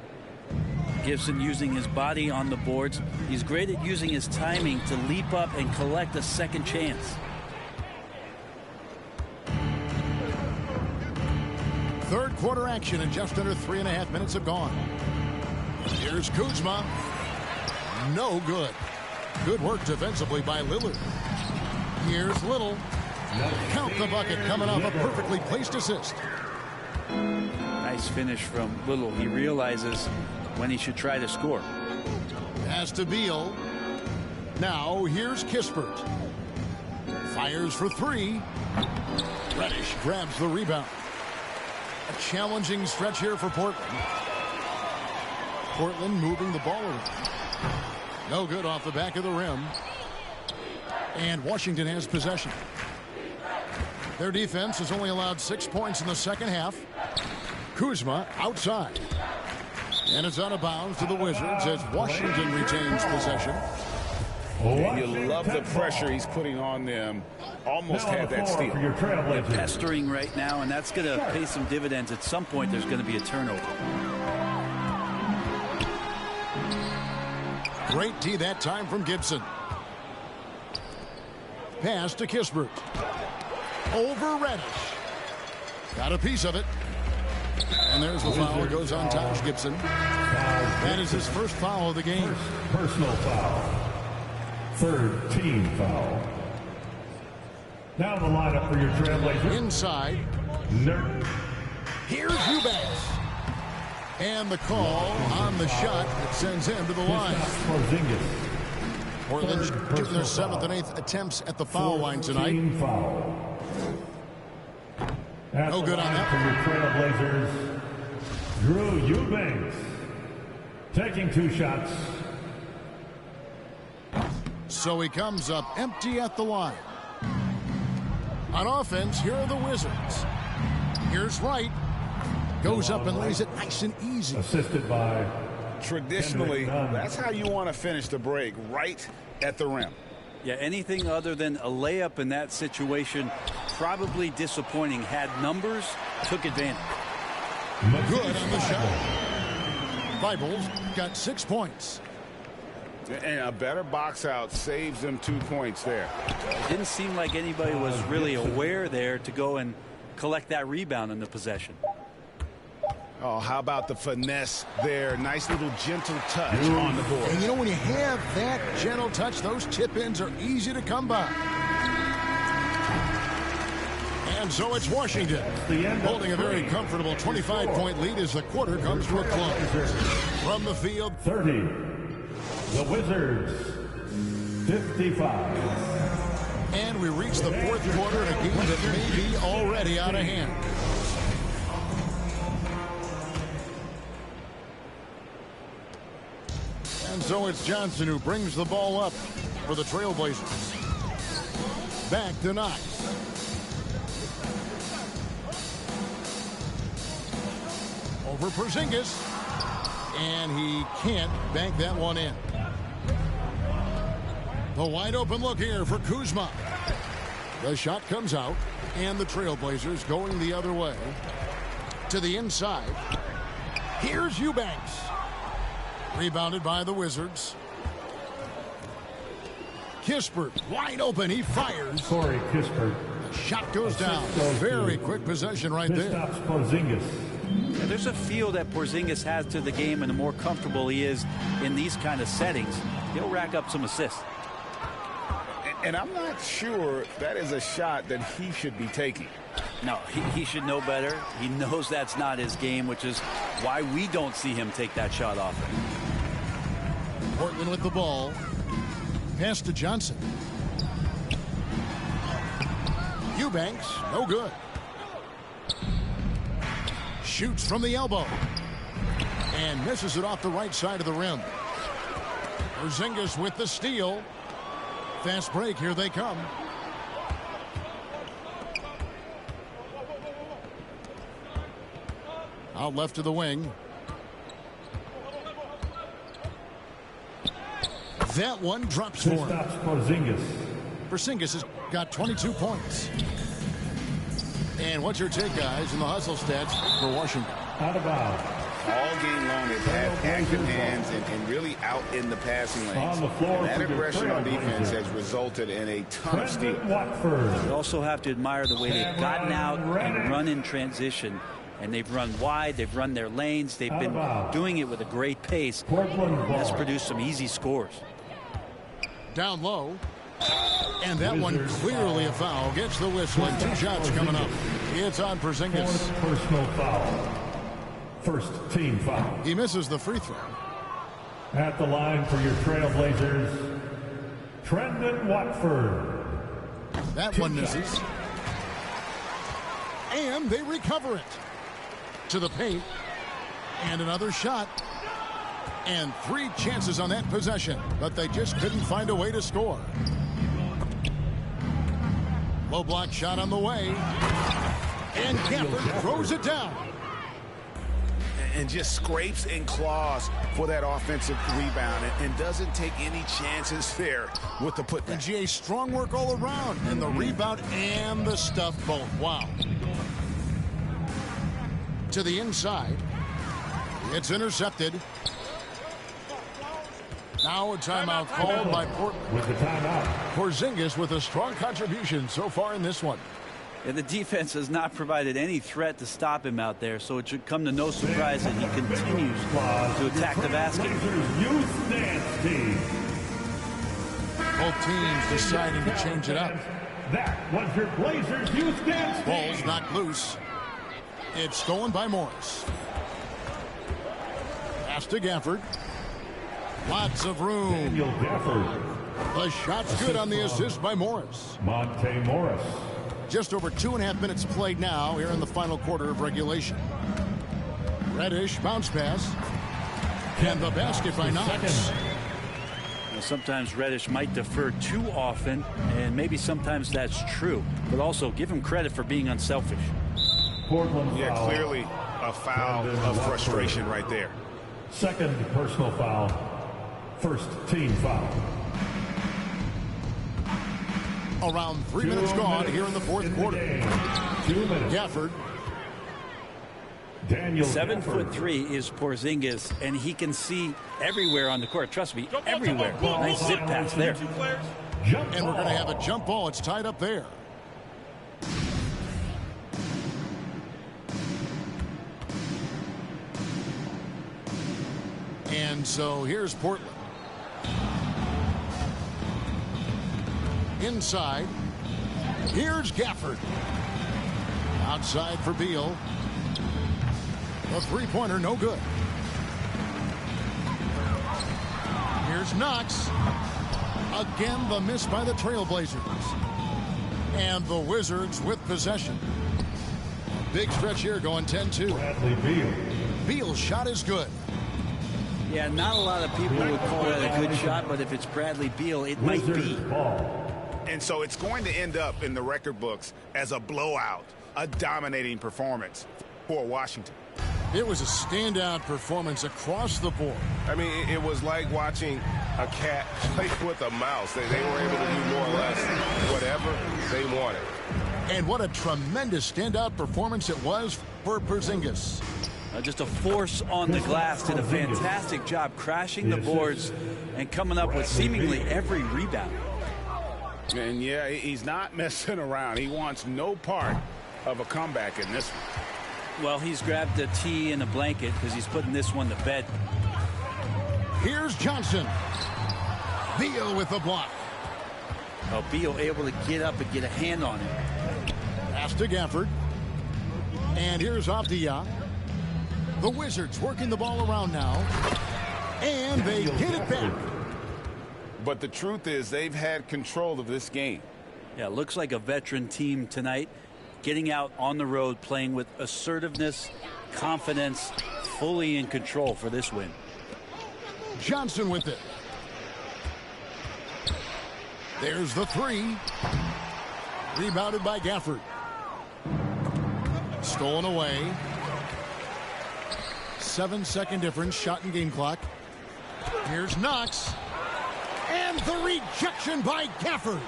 Gibson using his body on the boards. He's great at using his timing to leap up and collect a second chance. Third quarter action and just under 3.5 minutes have gone. Here's Kuzma. No good. Good work defensively by Lillard. Here's Little. Count the bucket coming off a perfectly placed assist. Nice finish from Little. He realizes when he should try to score. Pass to Beal. Now here's Kispert. Fires for 3. Reddish grabs the rebound. A challenging stretch here for Portland. Portland moving the ball around. No good off the back of the rim. And Washington has possession. Their defense has only allowed 6 points in the second half. Kuzma outside. And it's out of bounds to the Wizards as Washington retains possession. And you love the pressure he's putting on them. Almost had that steal. They're pestering right now, and that's going to pay some dividends. At some point, there's going to be a turnover. Great D that time from Gibson. Pass to Kispert. Over Reddish. Got a piece of it. And there's the foul. It goes on Taj Gibson. That is his first foul of the game. Personal foul. Third team foul. Now the lineup for your Trailblazers. Inside. Here's Eubanks. And the call on the shot that sends him to the line. Portland shooting their 7th and 8th attempts at the foul line tonight. No good on that. For your Trailblazers, Drew Eubanks taking 2 shots. So he comes up empty at the line. On offense, here are the Wizards. Here's Wright. Goes up and lays it nice and easy. Assisted by... Traditionally, that's how you want to finish the break, right at the rim. Yeah, anything other than a layup in that situation, probably disappointing. Had numbers, took advantage. Good on the shot. Bibles got 6 points. And a better box out saves them 2 points there. It didn't seem like anybody was really aware there to go and collect that rebound in the possession. Oh, how about the finesse there? Nice little gentle touch on the board. And you know, when you have that gentle touch, those tip-ins are easy to come by. And so it's Washington holding a very comfortable 25-point lead as the quarter comes to a close. From the field, 30. The Wizards, 55. And we reach the fourth quarter in a game that may be already out of hand. And so it's Johnson who brings the ball up for the Trailblazers. Back to Knox. Over Porzingis. And he can't bank that one in. The wide open look here for Kuzma. The shot comes out, and the Trailblazers going the other way. To the inside. Here's Eubanks. Rebounded by the Wizards. Kispert wide open. He fires. Corey Kispert. The shot goes down. Very quick possession right there. Porzingis. And there's a feel that Porzingis has to the game, and the more comfortable he is in these kind of settings, he'll rack up some assists. And I'm not sure that is a shot that he should be taking. No, he should know better. He knows that's not his game, which is why we don't see him take that shot off. Portland with the ball. Pass to Johnson. Eubanks, no good. Shoots from the elbow. And misses it off the right side of the rim. Porzingis with the steal. Fast break, here they come. Out left to the wing. That one drops for him. Porzingis. Porzingis has got 22 points. And what's your take, guys, in the hustle stats for Washington? Out of bounds. All game long, they've had active hands and really out in the passing lanes. On the floor, that aggression on defense has resulted in a ton of steals. You also have to admire the way they've gotten out and run in transition. And they've run wide, they've run their lanes, they've been doing it with a great pace. That's produced some easy scores. Down low. And that one clearly a foul. Gets the whistle and 2 shots coming up. It's on Porzingis. Personal foul. First team foul. He misses the free throw. At the line for your Trailblazers, Trendon Watford. That one misses. And they recover it. To the paint. And another shot. And 3 chances on that possession. But they just couldn't find a way to score. Low block shot on the way. And Gafford throws it down. And just scrapes and claws for that offensive rebound and doesn't take any chances there with the putback. And GA, strong work all around. And the rebound and the stuff both. Wow. To the inside. It's intercepted. Now a timeout called by Portland. With the timeout. Porzingis with a strong contribution so far in this one. And the defense has not provided any threat to stop him out there, so it should come to no surprise that he continues to attack the basket. Youth dance team. Both teams deciding to change it up. That was your Blazers youth dance team. Ball's knocked loose. It's stolen by Morris. Pass to Gafford. Lots of room. Daniel Gafford. The shot's good on the assist by Morris. Monte Morris. Just over 2.5 minutes played now here in the final quarter of regulation. Reddish bounce pass. And the basket by Knox. Sometimes Reddish might defer too often, and maybe sometimes that's true. But also give him credit for being unselfish. Portland yeah, foul. Clearly a foul of frustration right there. Second personal foul. First team foul. Around 3 minutes gone here in the fourth quarter. 2 minutes. Gafford. Daniel 7'3" is Porzingis, and he can see everywhere on the court. Trust me, everywhere. Nice zip pass there. And we're going to have a jump ball. It's tied up there. And so here's Portland. Inside. Here's Gafford. Outside for Beal. The three-pointer, no good. Here's Knox. Again, the miss by the Trailblazers. And the Wizards with possession. Big stretch here going 10-2. Bradley Beal. Beal's shot is good. Yeah, not a lot of people would call that a good shot, but if it's Bradley Beal, it might be. And so it's going to end up in the record books as a blowout, a dominating performance for Washington. It was a standout performance across the board. I mean, it was like watching a cat play with a mouse. They were able to do more or less whatever they wanted. And what a tremendous standout performance it was for Porzingis. Just a force on the glass, did a fantastic job crashing the boards and coming up with seemingly every rebound. And yeah, he's not messing around. He wants no part of a comeback in this one. Well, he's grabbed a tee and a blanket because he's putting this one to bed. Here's Johnson. Beal with the block. Oh, Beal able to get up and get a hand on him. Pass to Gafford. And here's Avdia. The Wizards working the ball around now. And they get it back. But the truth is they've had control of this game. Yeah, looks like a veteran team tonight. Getting out on the road, playing with assertiveness, confidence, fully in control for this win. Johnson with it. There's the three. Rebounded by Gafford. Stolen away. 7-second difference. Shot and game clock. Here's Knox. And the rejection by Gafford.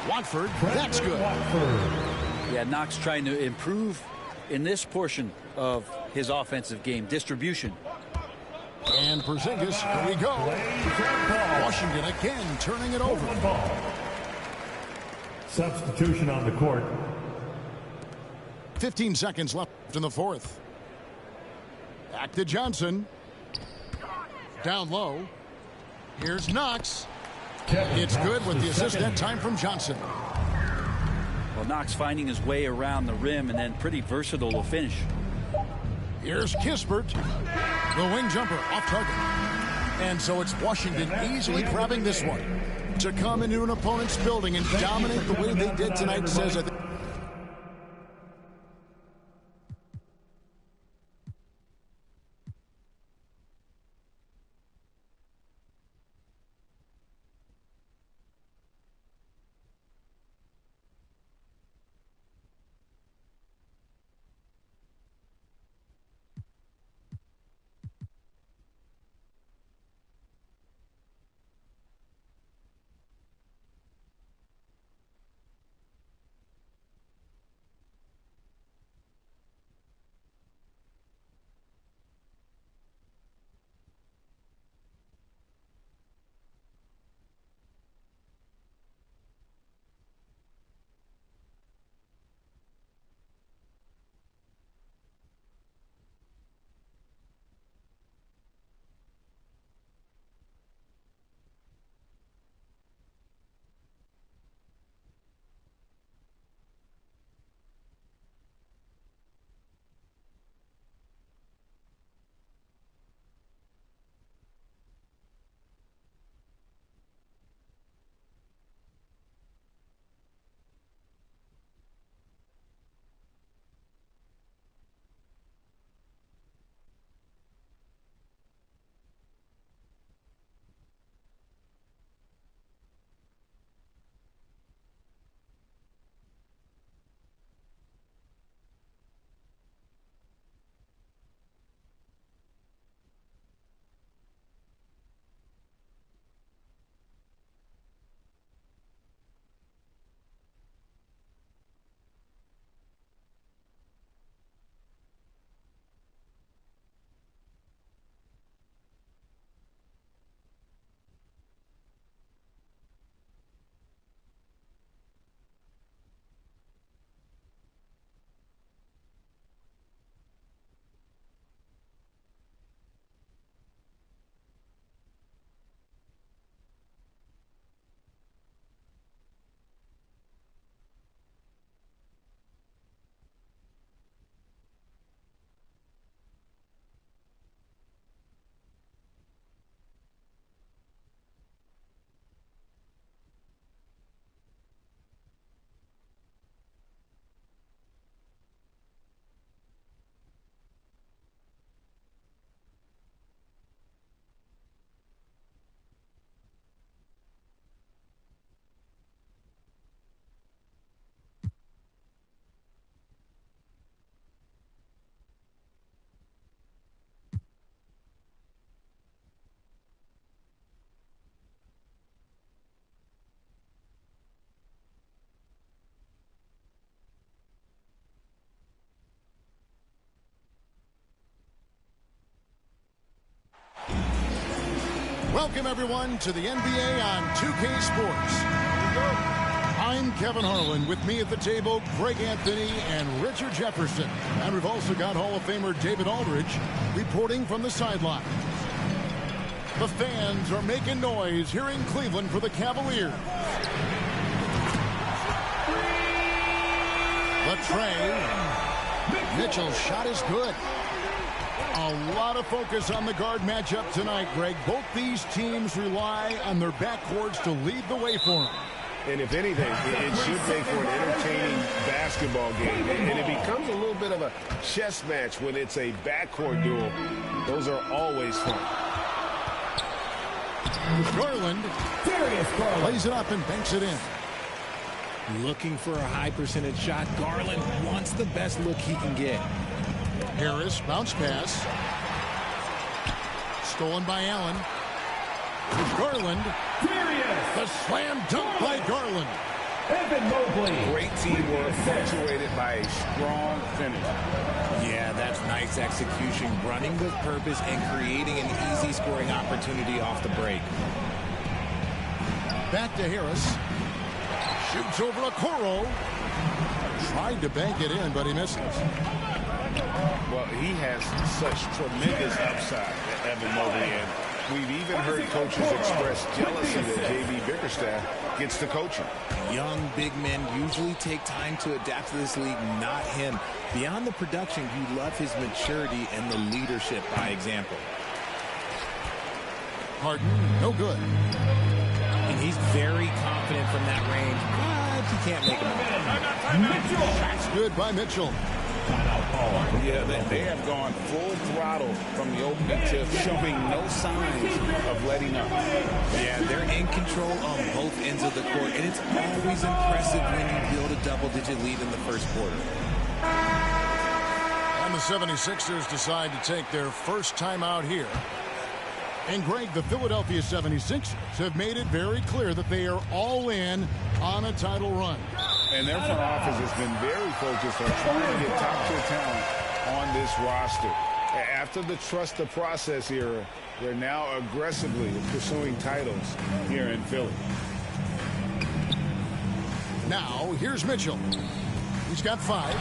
Watford, that's good. Yeah, Knox trying to improve in this portion of his offensive game. Distribution. And Porzingis, here we go. Washington again turning it over. Substitution on the court. 15 seconds left in the fourth. Back to Johnson. Down low. Here's Knox. It's good with the assist that time from Johnson. Well, Knox finding his way around the rim and then pretty versatile to finish. Here's Kispert. The wing jumper off target. And so it's Washington easily grabbing this one. To come into an opponent's building and dominate the way they did tonight says I think. Welcome, everyone, to the NBA on 2K Sports. I'm Kevin Harlan. With me at the table, Greg Anthony and Richard Jefferson. And we've also got Hall of Famer David Aldridge reporting from the sideline. The fans are making noise here in Cleveland for the Cavaliers. The tray. Mitchell's shot is good. A lot of focus on the guard matchup tonight, Greg. Both these teams rely on their backcourts to lead the way for them. And if anything, it should make for an entertaining basketball game. And it becomes a little bit of a chess match when it's a backcourt duel. Those are always fun. Garland plays it up and banks it in. Looking for a high percentage shot. Garland wants the best look he can get. Harris, bounce pass. Stolen by Allen. Garland. The slam dunk by Garland. Great teamwork, punctuated by a strong finish. Yeah, that's nice execution. Running with purpose and creating an easy scoring opportunity off the break. Back to Harris. Shoots over Okoro. Tried to bank it in, but he misses. Well, he has such tremendous upside, Evan Mobley, and we've even heard coaches express jealousy that J.B. Bickerstaff gets to coaching. Young big men usually take time to adapt to this league, not him. Beyond the production, you love his maturity and the leadership by example. Harden, no good. And he's very confident from that range, but he can't make him. That's good by Mitchell. Yeah, they have gone full throttle from the opening tip, showing no signs of letting up. Yeah, they're in control on both ends of the court, and it's always impressive when you build a double-digit lead in the first quarter. And the 76ers decide to take their first time out here. And Greg, the Philadelphia 76ers have made it very clear that they are all in on a title run. And their front office has been very focused on trying to get top-tier talent on this roster. After the trust the process era, they're now aggressively pursuing titles here in Philly. Now, here's Mitchell. He's got 5.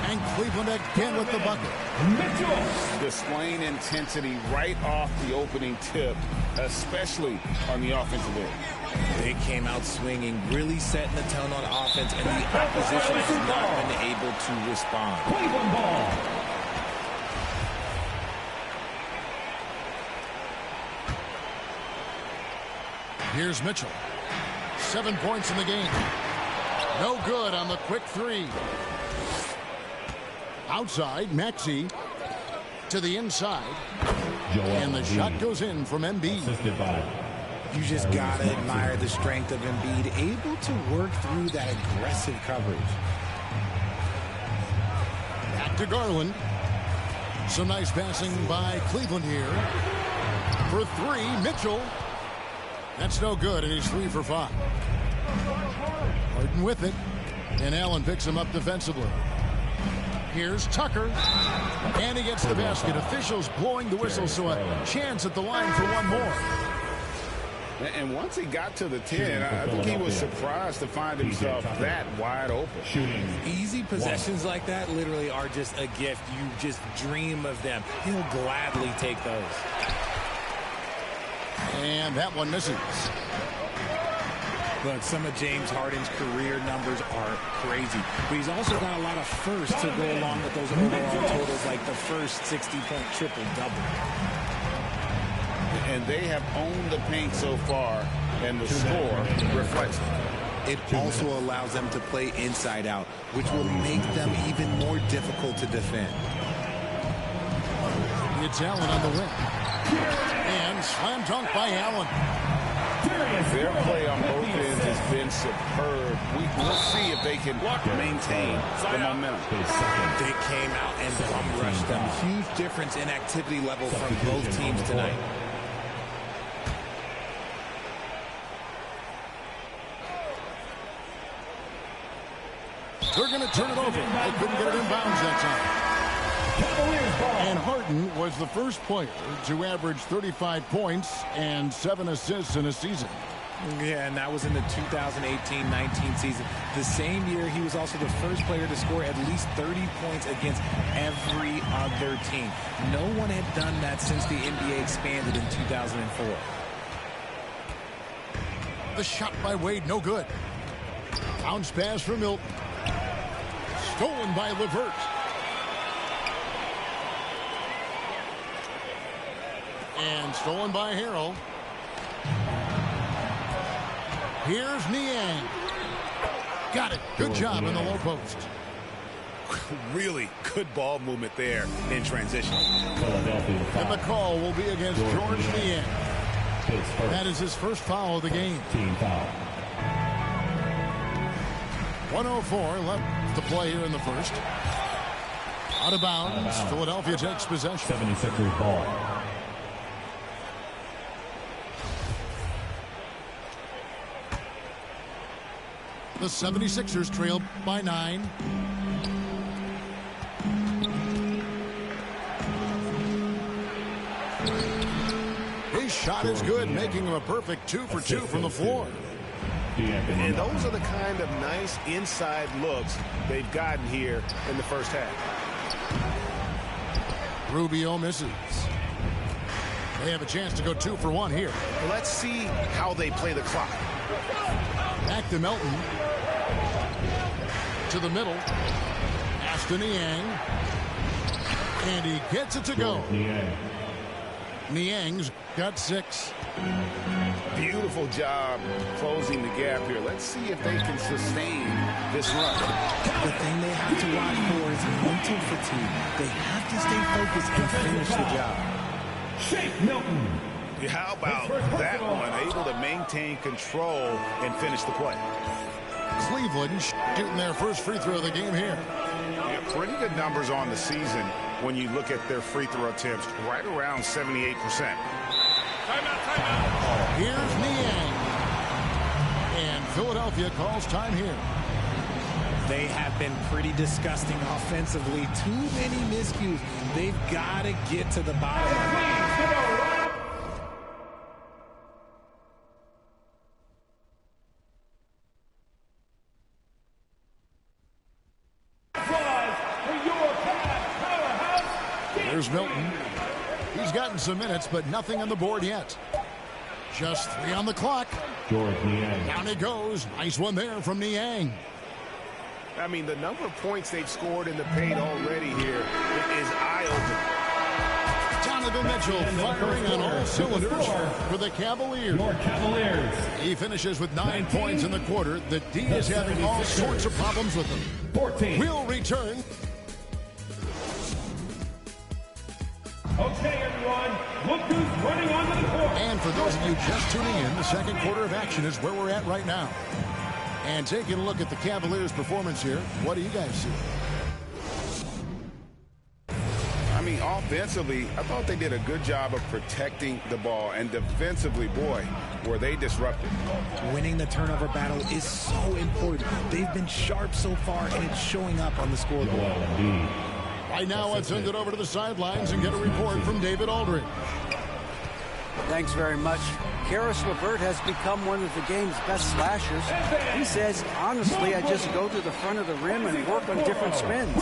And Cleveland again with the bucket. Mitchell displaying intensity right off the opening tip, especially on the offensive end. They came out swinging, really setting the tone on offense, and the opposition has not been able to respond. Cleveland ball. Here's Mitchell. 7 points in the game. No good on the quick 3. Outside, Maxey to the inside. And the shot goes in from Embiid. You just gotta admire the strength of Embiid, able to work through that aggressive coverage. Back to Garland. Some nice passing by Cleveland here. For 3, Mitchell. That's no good, and he's 3 for 5. Harden with it. And Allen picks him up defensively. Here's Tucker. And he gets the basket. Officials blowing the whistle, so a chance at the line for one more. And once he got to the 10, I think he was surprised to find himself that wide open. Easy possessions like that literally are just a gift. You just dream of them. He'll gladly take those. And that one misses. Look, some of James Harden's career numbers are crazy, but he's also got a lot of firsts to go along with those overall totals, like the first 60-point triple-double. And they have owned the paint so far, and the score reflects it. It also allows them to play inside out, which will make them even more difficult to defend. It's Allen on the wing. And slam dunk by Allen. Their play on both ends has been superb. We'll see if they can maintain the momentum. They came out and bum rushed them. Huge difference in activity level from both teams tonight. They're going to turn it over. They couldn't get it in bounds that time. And Harden was the first player to average 35 points and 7 assists in a season. Yeah, and that was in the 2018-19 season. The same year, he was also the first player to score at least 30 points against every other team. No one had done that since the NBA expanded in 2004. The shot by Wade, no good. Bounce pass for Milton. Stolen by LeVert. And stolen by Harrell. Here's Niang. Got it. Good job in the low post. Really good ball movement there in transition. And the call will be against George Niang. That is his first foul of the game. Team foul. 1:04 left to play here in the first. Out of bounds. Philadelphia takes possession. 76ers ball. The 76ers trail by 9. His shot is good, making him a perfect 2 for 2 from the floor. And those are the kind of nice inside looks they've gotten here in the first half. Rubio misses. They have a chance to go 2 for 1 here. Let's see how they play the clock. Back to Melton. To the middle. Pass to Niang. And he gets it to go. Niang's got 6. Beautiful job closing the gap here. Let's see if they can sustain this run. The thing they have to watch for is mental fatigue. They have to stay focused and finish the job. Shake Milton. How about that one? Able to maintain control and finish the play. Cleveland shooting their first free throw of the game here. Yeah, pretty good numbers on the season when you look at their free throw attempts, right around 78%. Timeout. Here's Niang. And Philadelphia calls time here. They have been pretty disgusting offensively. Too many miscues. They've got to get to the bottom of it. There's Milton. He's gotten some minutes, but nothing on the board yet. Just 3 on the clock. George Niang. Down it goes. Nice one there from Niang. I mean, the number of points they've scored in the paint already here is eye-opening. Donovan Mitchell firing on all cylinders for the Cavaliers. Your Cavaliers. He finishes with 9 points in the quarter. The D is having all sorts of problems with them. 14. We'll return. Okay, everyone, look who's running onto the court. And for those of you just tuning in, the second quarter of action is where we're at right now. And taking a look at the Cavaliers' performance here, what do you guys see? I mean, offensively, I thought they did a good job of protecting the ball. And defensively, boy, were they disruptive. Winning the turnover battle is so important. They've been sharp so far, and it's showing up on the scoreboard. Right now, let's send it over to the sidelines and get a report from David Aldridge. Thanks very much. Karis LeVert has become one of the game's best slashers. He says, honestly, I just go to the front of the rim and work on different spins.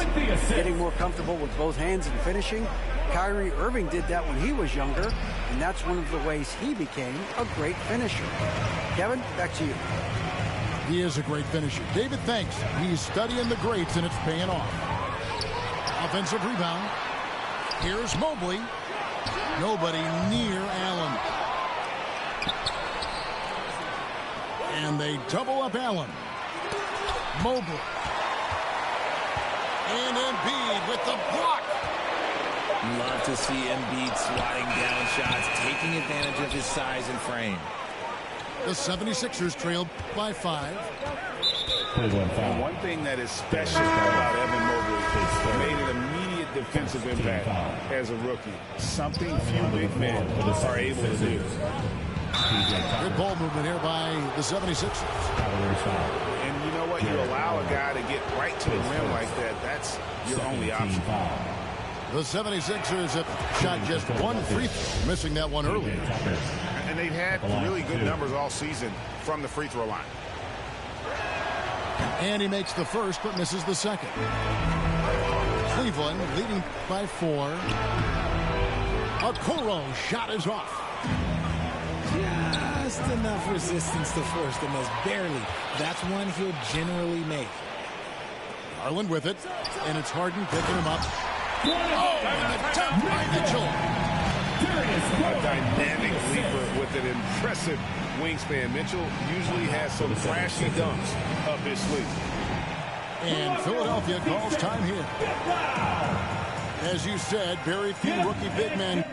Getting more comfortable with both hands and finishing. Kyrie Irving did that when he was younger, and that's one of the ways he became a great finisher. Kevin, back to you. He is a great finisher. David, thanks. He's studying the greats, and it's paying off. Offensive rebound. Here's Mobley. Nobody near Allen. And they double up Allen. Mobley. And Embiid with the block. Love to see Embiid swatting down shots, taking advantage of his size and frame. The 76ers trailed by 5. And one thing that is special about Evan Mobley made an immediate defensive impact as a rookie. Something few big men are able to do. Good ball movement here by the 76ers. And you know what? You allow a guy to get right to the rim like that. That's your only option. The 76ers have shot just one free throw, missing that one earlier. and they've had really good numbers all season from the free throw line. And he makes the first, but misses the second. Cleveland leading by 4. Okoro shot is off. Just enough resistance to force the miss. Barely. That's one he'll generally make. Garland with it, and it's Harden picking him up. Oh, and the dunk by Mitchell. A dynamic leaper with an impressive wingspan. Mitchell usually has some flashy dunks up his sleeve. And Philadelphia calls time here. As you said, very few rookie big men,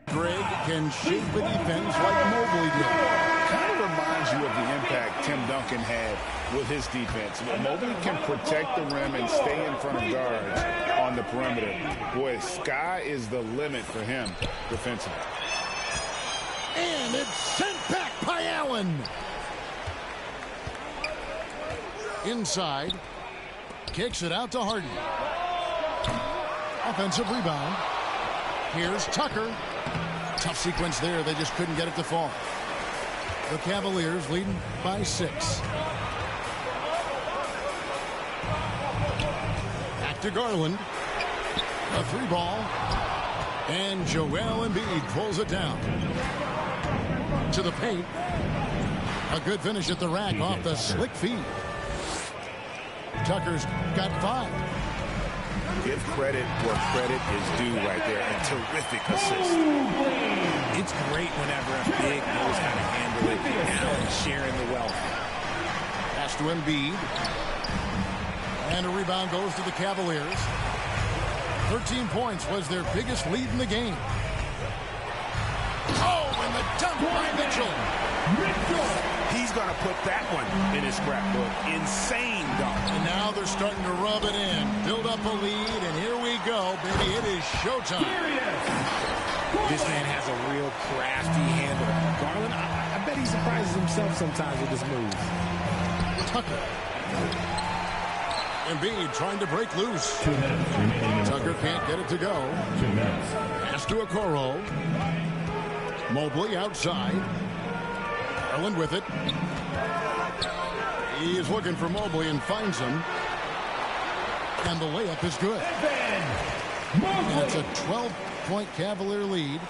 Greg, can shape a defense like Mobley did. Kind of reminds you of the impact Tim Duncan had with his defense. Mobley can protect the rim and stay in front of guards on the perimeter. Boy, sky is the limit for him defensively. And it's sent back by Allen. Inside. Kicks it out to Harden. Offensive rebound. Here's Tucker. Tough sequence there. They just couldn't get it to fall. The Cavaliers leading by 6. Back to Garland. A 3-ball. And Joel Embiid pulls it down. To the paint. A good finish at the rack off the slick feed. Tucker's got 5. Give credit where credit is due right there. A terrific assist. It's great whenever a big knows how to handle it and sharing the wealth. Pass to Embiid. And a rebound goes to the Cavaliers. 13 points was their biggest lead in the game. Oh, and the dunk by Mitchell. He's going to put that one in his scrapbook. Insane dunk. And now they're starting to rub it in. Build up a lead, and here we go, baby. It is showtime. This man has a real crafty handle. Garland, I bet he surprises himself sometimes with his moves. Tucker. Embiid trying to break loose. Tucker can't get it to go. Pass to Okoro. Mobley outside. Garland with it. He is looking for Mobley and finds him. And the layup is good. And it's a 12-point Cavalier lead.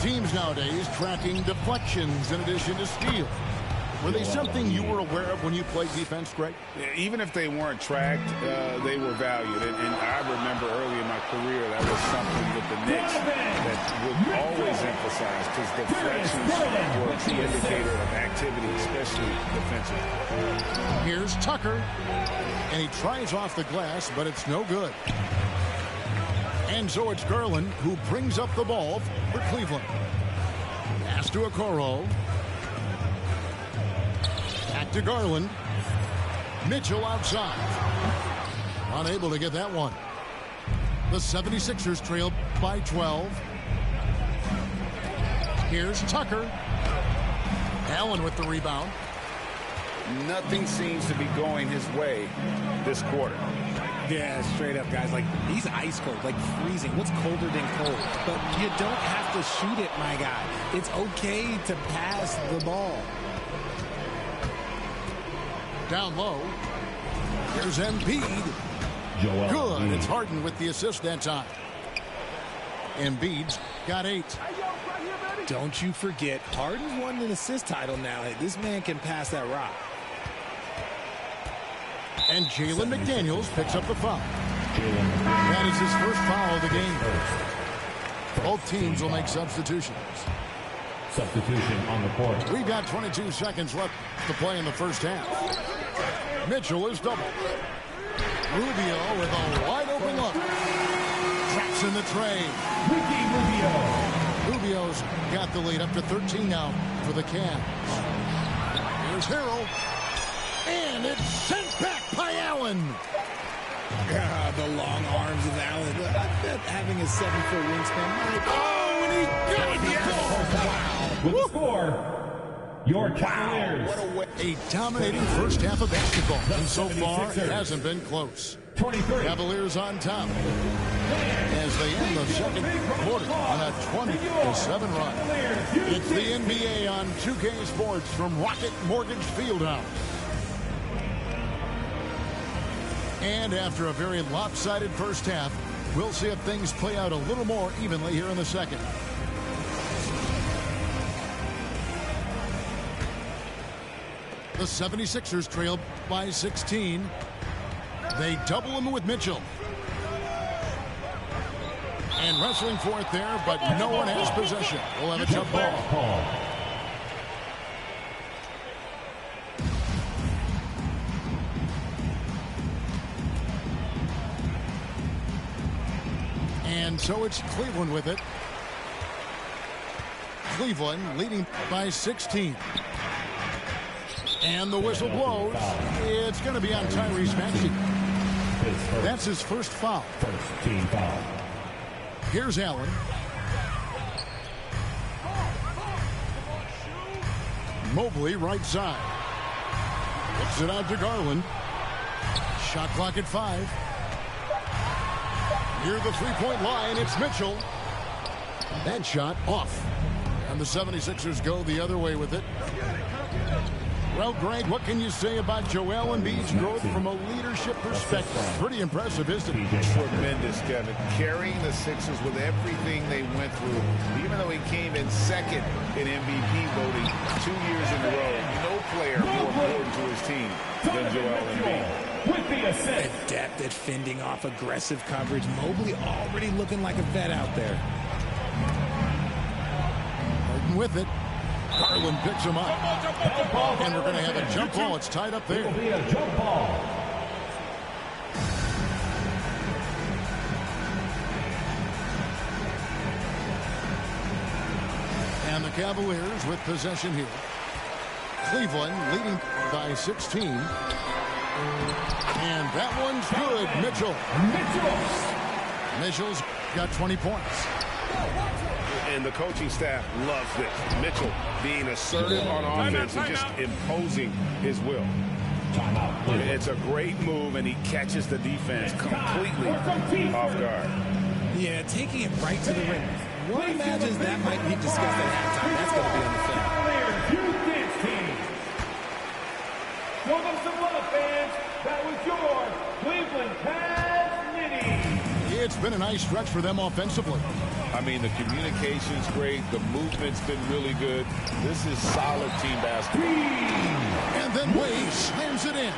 Teams nowadays tracking deflections in addition to steals. Were they something you were aware of when you played defense, Greg? Even if they weren't tracked, they were valued. And I remember early in my career that was something with the Knicks that would always emphasize, because deflections were a key indicator of activity, especially defensively. Here's Tucker. And he tries off the glass, but it's no good. And so it's Garland who brings up the ball for Cleveland. Pass to Okoro. Back to Garland. Mitchell outside. Unable to get that one. The 76ers trail by 12. Here's Tucker. Allen with the rebound. Nothing seems to be going his way this quarter. Yeah, straight up, guys. Like, he's ice cold, like freezing. What's colder than cold? But you don't have to shoot it, my guy. It's okay to pass the ball. Down low. Here's Embiid. Good. It's Harden with the assist that time. Embiid's got 8. Don't you forget, Harden's won an assist title now. Hey, this man can pass that rock. And Jalen McDaniels picks up the foul. That is his first foul of the game. Both teams will make substitutions. Substitution on the court. We've got 22 seconds left to play in the first half. Mitchell is double. Rubio with a wide open look. Traps in the tray. Rubio's got the lead up to 13 now for the Cavs. Here's Harrell. And it's sent back by Allen. The long arms of Allen. I bet having a 7-foot wingspan. Oh, and he got it to go. Wow. With the score, your Cavaliers. A dominating first half of basketball. And so far, it hasn't been close. Cavaliers on top as they end the second quarter on a 20-7 run. It's the NBA on 2K Sports from Rocket Mortgage Fieldhouse. And after a very lopsided first half, we'll see if things play out a little more evenly here in the second. The 76ers trail by 16. They double him with Mitchell. And wrestling for it there, but no one has possession. We'll have a jump ball. And so it's Cleveland with it. Cleveland leading by 16. And the whistle blows. It's going to be on Tyrese Maxey. That's his first foul. First team foul. Here's Allen. Mobley right side. Puts it out to Garland. Shot clock at 5. Near the three-point line, it's Mitchell. That shot off. And the 76ers go the other way with it. Well, Greg, what can you say about Joel Embiid's growth from a leadership perspective? Pretty impressive, isn't it? Tremendous, Kevin. Carrying the Sixers with everything they went through, even though he came in second in MVP voting 2 years in a row. No player more important to his team than Joel Embiid. Adept at fending off aggressive coverage. Mobley already looking like a vet out there. Harden with it. Garland picks him up. And we're going to have a jump ball. It's tied up there. It'll be a jump ball. And the Cavaliers with possession here. Cleveland leading by 16. And that one's good. Mitchell's got 20 points. And the coaching staff loves this. Mitchell being assertive on offense and just imposing his will. It's a great move, and he catches the defense completely off guard. Yeah, taking it right to the rim. One imagines that might be discussed at halftime. That's going to be on the film. Welcome to love, fans. That was your Cleveland Cavs. It's been a nice stretch for them offensively. I mean, the communication's great. The movement's been really good. This is solid team basketball. And then Wade slams it in.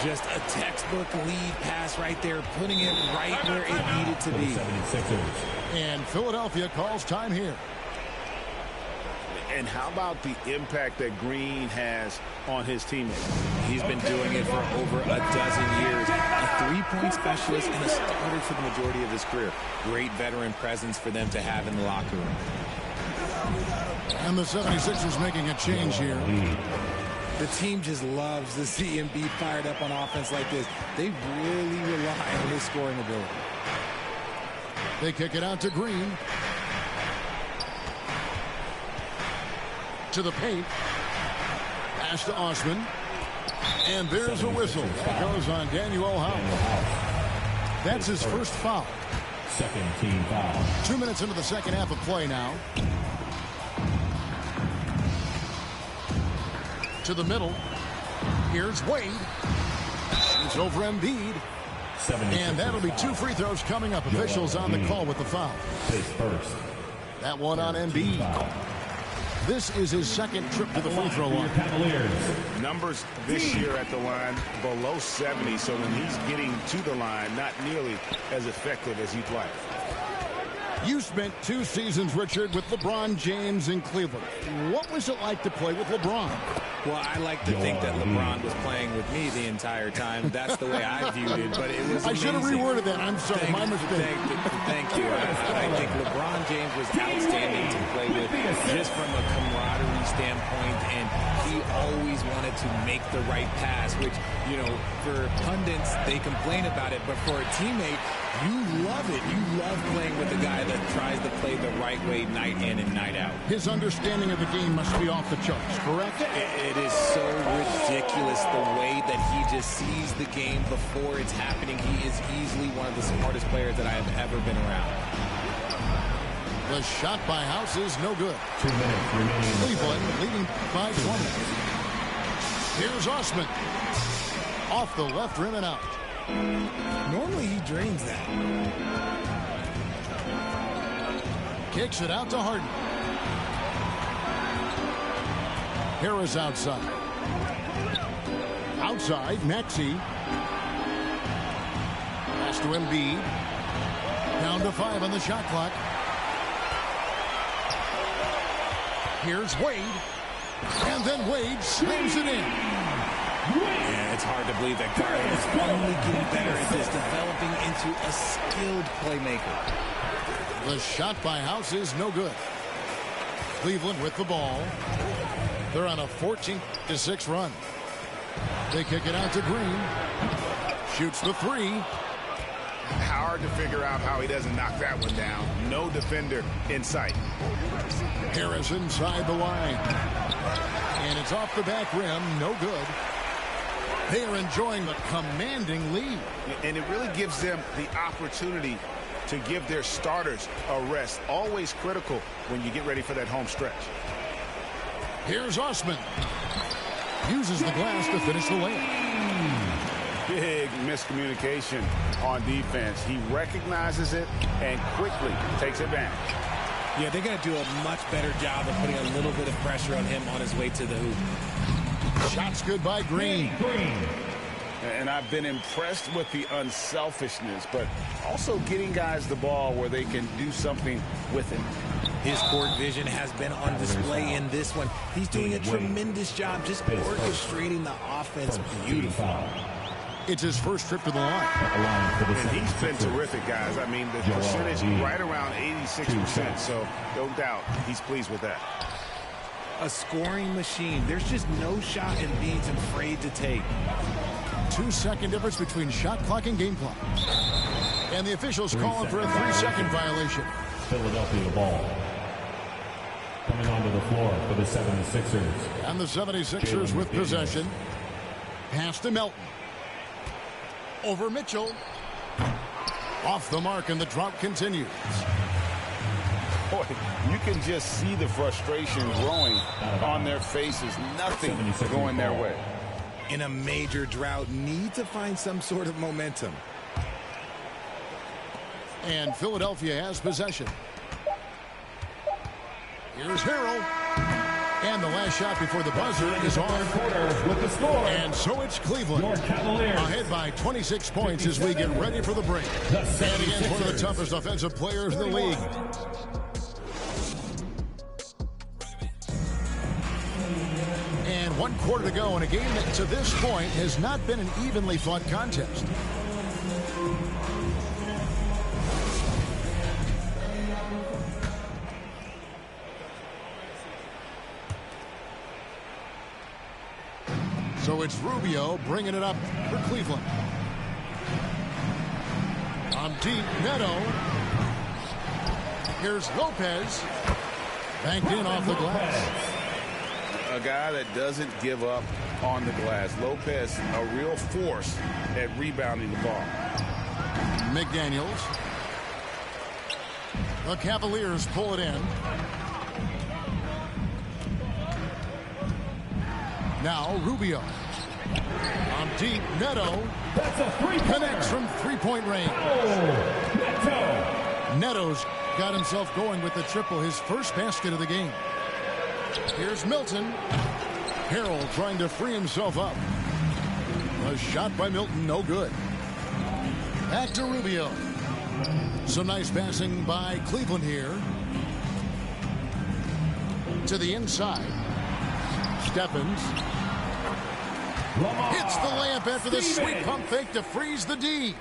Just a textbook lead pass right there, putting it right where it needed to be. And Philadelphia calls time here. And how about the impact that Green has on his teammates? He's been doing it for over a dozen years. A three-point specialist and a starter for the majority of his career. Great veteran presence for them to have in the locker room. And the 76ers making a change here. The team just loves to see him be fired up on offense like this. They really rely on his scoring ability. They kick it out to Green. To the paint. Pass to Osman. And there's a whistle. That goes on Daniel House. That's his first foul. Second team foul. 2 minutes into the second half of play now. To the middle. Here's Wade. It's over Embiid. And that'll be 2 free throws coming up. Officials on the call with the foul. His first. That one on Embiid. This is his second trip to the free throw line. Numbers this year at the line below 70, so when he's getting to the line, not nearly as effective as he'd like. You spent 2 seasons, Richard, with LeBron James in Cleveland. What was it like to play with LeBron? Well, I like to think that LeBron was playing with me the entire time. That's the way I viewed it, but it was amazing. I should have reworded that. I'm sorry, my mistake. Thank you. I think LeBron James was outstanding to play with just from a camaraderie standpoint, and he always wanted to make the right pass, which You know, for pundits, they complain about it, but for a teammate, you love it. You love playing with a guy that tries to play the right way night in and night out. His understanding of the game must be off the charts, correct? It is so ridiculous the way that he just sees the game before it's happening. He is easily one of the smartest players that I have ever been around. The shot by House is no good. 2 minutes remaining. Cleveland leading by 20. Here's Osman. Off the left rim and out. Normally he drains that. Kicks it out to Harden. Harris outside. Outside, Maxey. Pass to Embiid. Down to 5 on the shot clock. Here's Wade. And then Wade slams it in. Yeah, it's hard to believe that Garland is only getting better at this, developing into a skilled playmaker. The shot by House is no good. Cleveland with the ball. They're on a 14-6 run. They kick it out to Green. Shoots the 3. Hard to figure out how he doesn't knock that one down. No defender in sight. Harris inside the line. And it's off the back rim. No good. They are enjoying the commanding lead. And it really gives them the opportunity to give their starters a rest. Always critical when you get ready for that home stretch. Here's Osman. Uses the glass to finish the layup. Big miscommunication on defense. He recognizes it and quickly takes advantage. Yeah, they're going to do a much better job of putting a little bit of pressure on him on his way to the hoop. Shots good by Green. And I've been impressed with the unselfishness, but also getting guys the ball where they can do something with it. His court vision has been on display in this one. He's doing a tremendous job just orchestrating the offense beautifully. It's his first trip to the line. And he's been terrific, guys. I mean, the percentage right around 86%, so no doubt he's pleased with that. A scoring machine. There's just no shot Embiid's afraid to take. 2-second difference between shot clock and game clock. And the officials calling for a 3-second violation. Philadelphia ball. Coming onto the floor for the 76ers. And the 76ers with possession. Pass to Melton. Over Mitchell. Off the mark, and the drought continues. Boy, you can just see the frustration growing on their faces. Nothing going their way. In a major drought, need to find some sort of momentum. And Philadelphia has possession. Here's Harrell. And the last shot before the buzzer is on. With the score. And so it's Cleveland ahead by 26 points as we get ready for the break. And against one of the toughest offensive players in the league. And 1 quarter to go in a game that to this point has not been an evenly fought contest. So it's Rubio bringing it up for Cleveland. On deep, Neto. Here's Lopez. Banked in off the glass. A guy that doesn't give up on the glass. Lopez, a real force at rebounding the ball. McDaniels. The Cavaliers pull it in. Now Rubio. On deep, Neto. That's a three. Connects from three-point range. Neto. Neto's got himself going with the triple, his first basket of the game. Here's Milton. Harrell trying to free himself up. A shot by Milton, no good. Back to Rubio. Some nice passing by Cleveland here. To the inside. Stephens. Hits the layup after the sweet pump fake to freeze the D.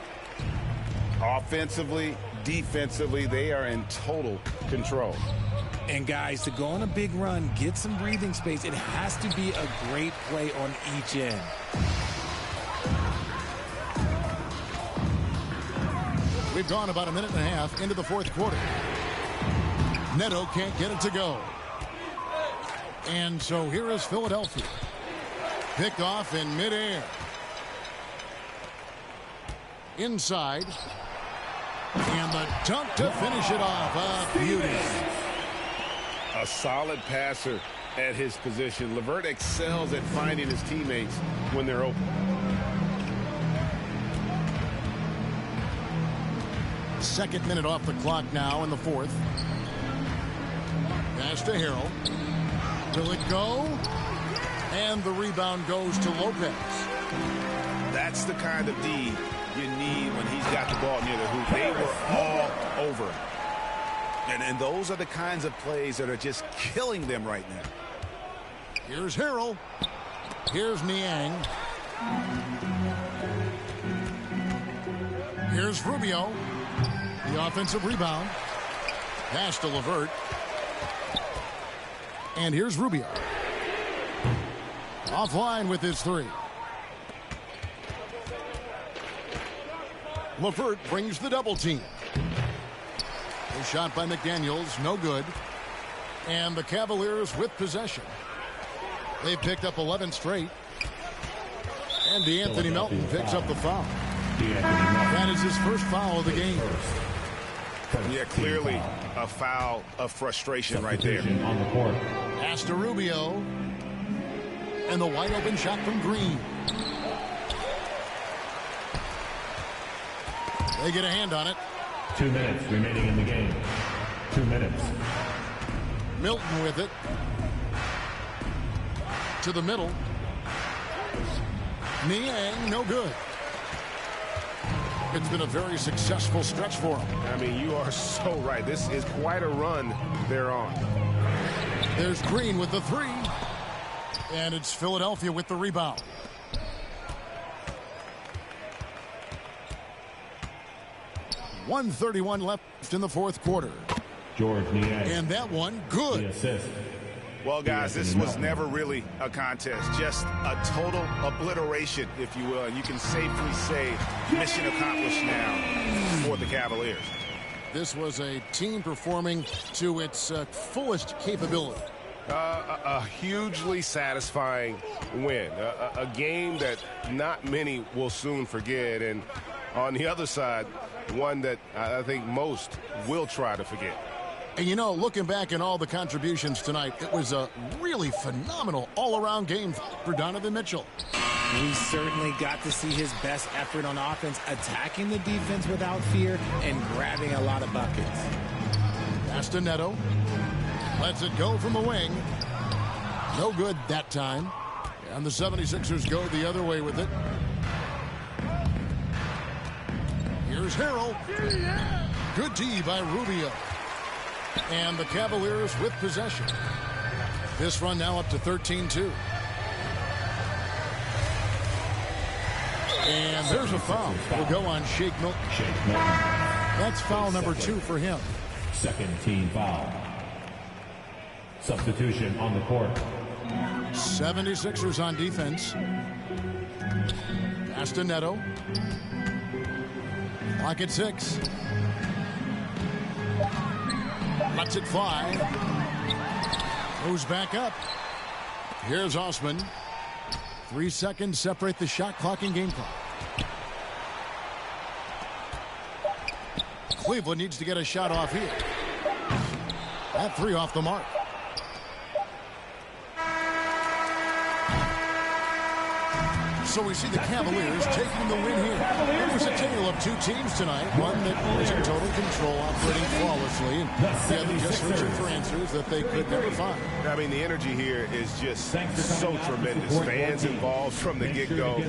Offensively, defensively, they are in total control. And guys, to go on a big run, get some breathing space, it has to be a great play on each end. We've gone about a minute and a half into the fourth quarter. Neto can't get it to go. And so here is Philadelphia. Picked off in midair. Inside. And the dunk to finish it off. A beauty. A solid passer at his position. LeVert excels at finding his teammates when they're open. Second minute off the clock now in the fourth. Pass to Harrell. Will it go? And the rebound goes to Lopez. That's the kind of D you need when he's got the ball near the hoop. They were all over him. And those are the kinds of plays that are just killing them right now. Here's Harrell. Here's Niang. Here's Rubio. The offensive rebound. Pass to LeVert. And here's Rubio. Offline with his three. LeVert brings the double team. A shot by McDaniels, no good. And the Cavaliers with possession. They picked up 11 straight. And DeAnthony Melton picks up the foul. That is his first foul of the game. Yeah, clearly a foul of frustration right there. On the court. Pass to Rubio. And the wide open shot from Green. They get a hand on it. 2 minutes remaining in the game. 2 minutes. Milton with it. To the middle. Niang, no good. It's been a very successful stretch for him. I mean, you are so right. This is quite a run they're on. There's Green with the three. And it's Philadelphia with the rebound. .131 left in the fourth quarter. George Niang. And that one, good. The assist. Well, guys, this was never really a contest. Just a total obliteration, if you will. And you can safely say mission accomplished now for the Cavaliers. This was a team performing to its fullest capability. A hugely satisfying win. A game that not many will soon forget. And on the other side, one that I think most will try to forget. And, you know, looking back at all the contributions tonight, it was a really phenomenal all-around game for Donovan Mitchell. We certainly got to see his best effort on offense, attacking the defense without fear and grabbing a lot of buckets. Pass to Neto. Lets it go from the wing. No good that time. And the 76ers go the other way with it. Here's Harrell. Good D by Rubio. And the Cavaliers with possession. This run now up to 13-2. And there's a foul. Will go on Shake Milton. That's foul number 2 for him. Second team foul. Substitution on the court. 76ers on defense. Pass to Neto. Clock at 6. Lets it fly. Moves back up. Here's Osman. 3 seconds separate the shot clock and game clock. Cleveland needs to get a shot off here. That 3 off the mark. So we see the Cavaliers taking the win here. It was a tale of 2 teams tonight. One that was in total control, operating flawlessly, and the other just searching for answers that they could never find. I mean, the energy here is just so tremendous. Fans involved from the get-go.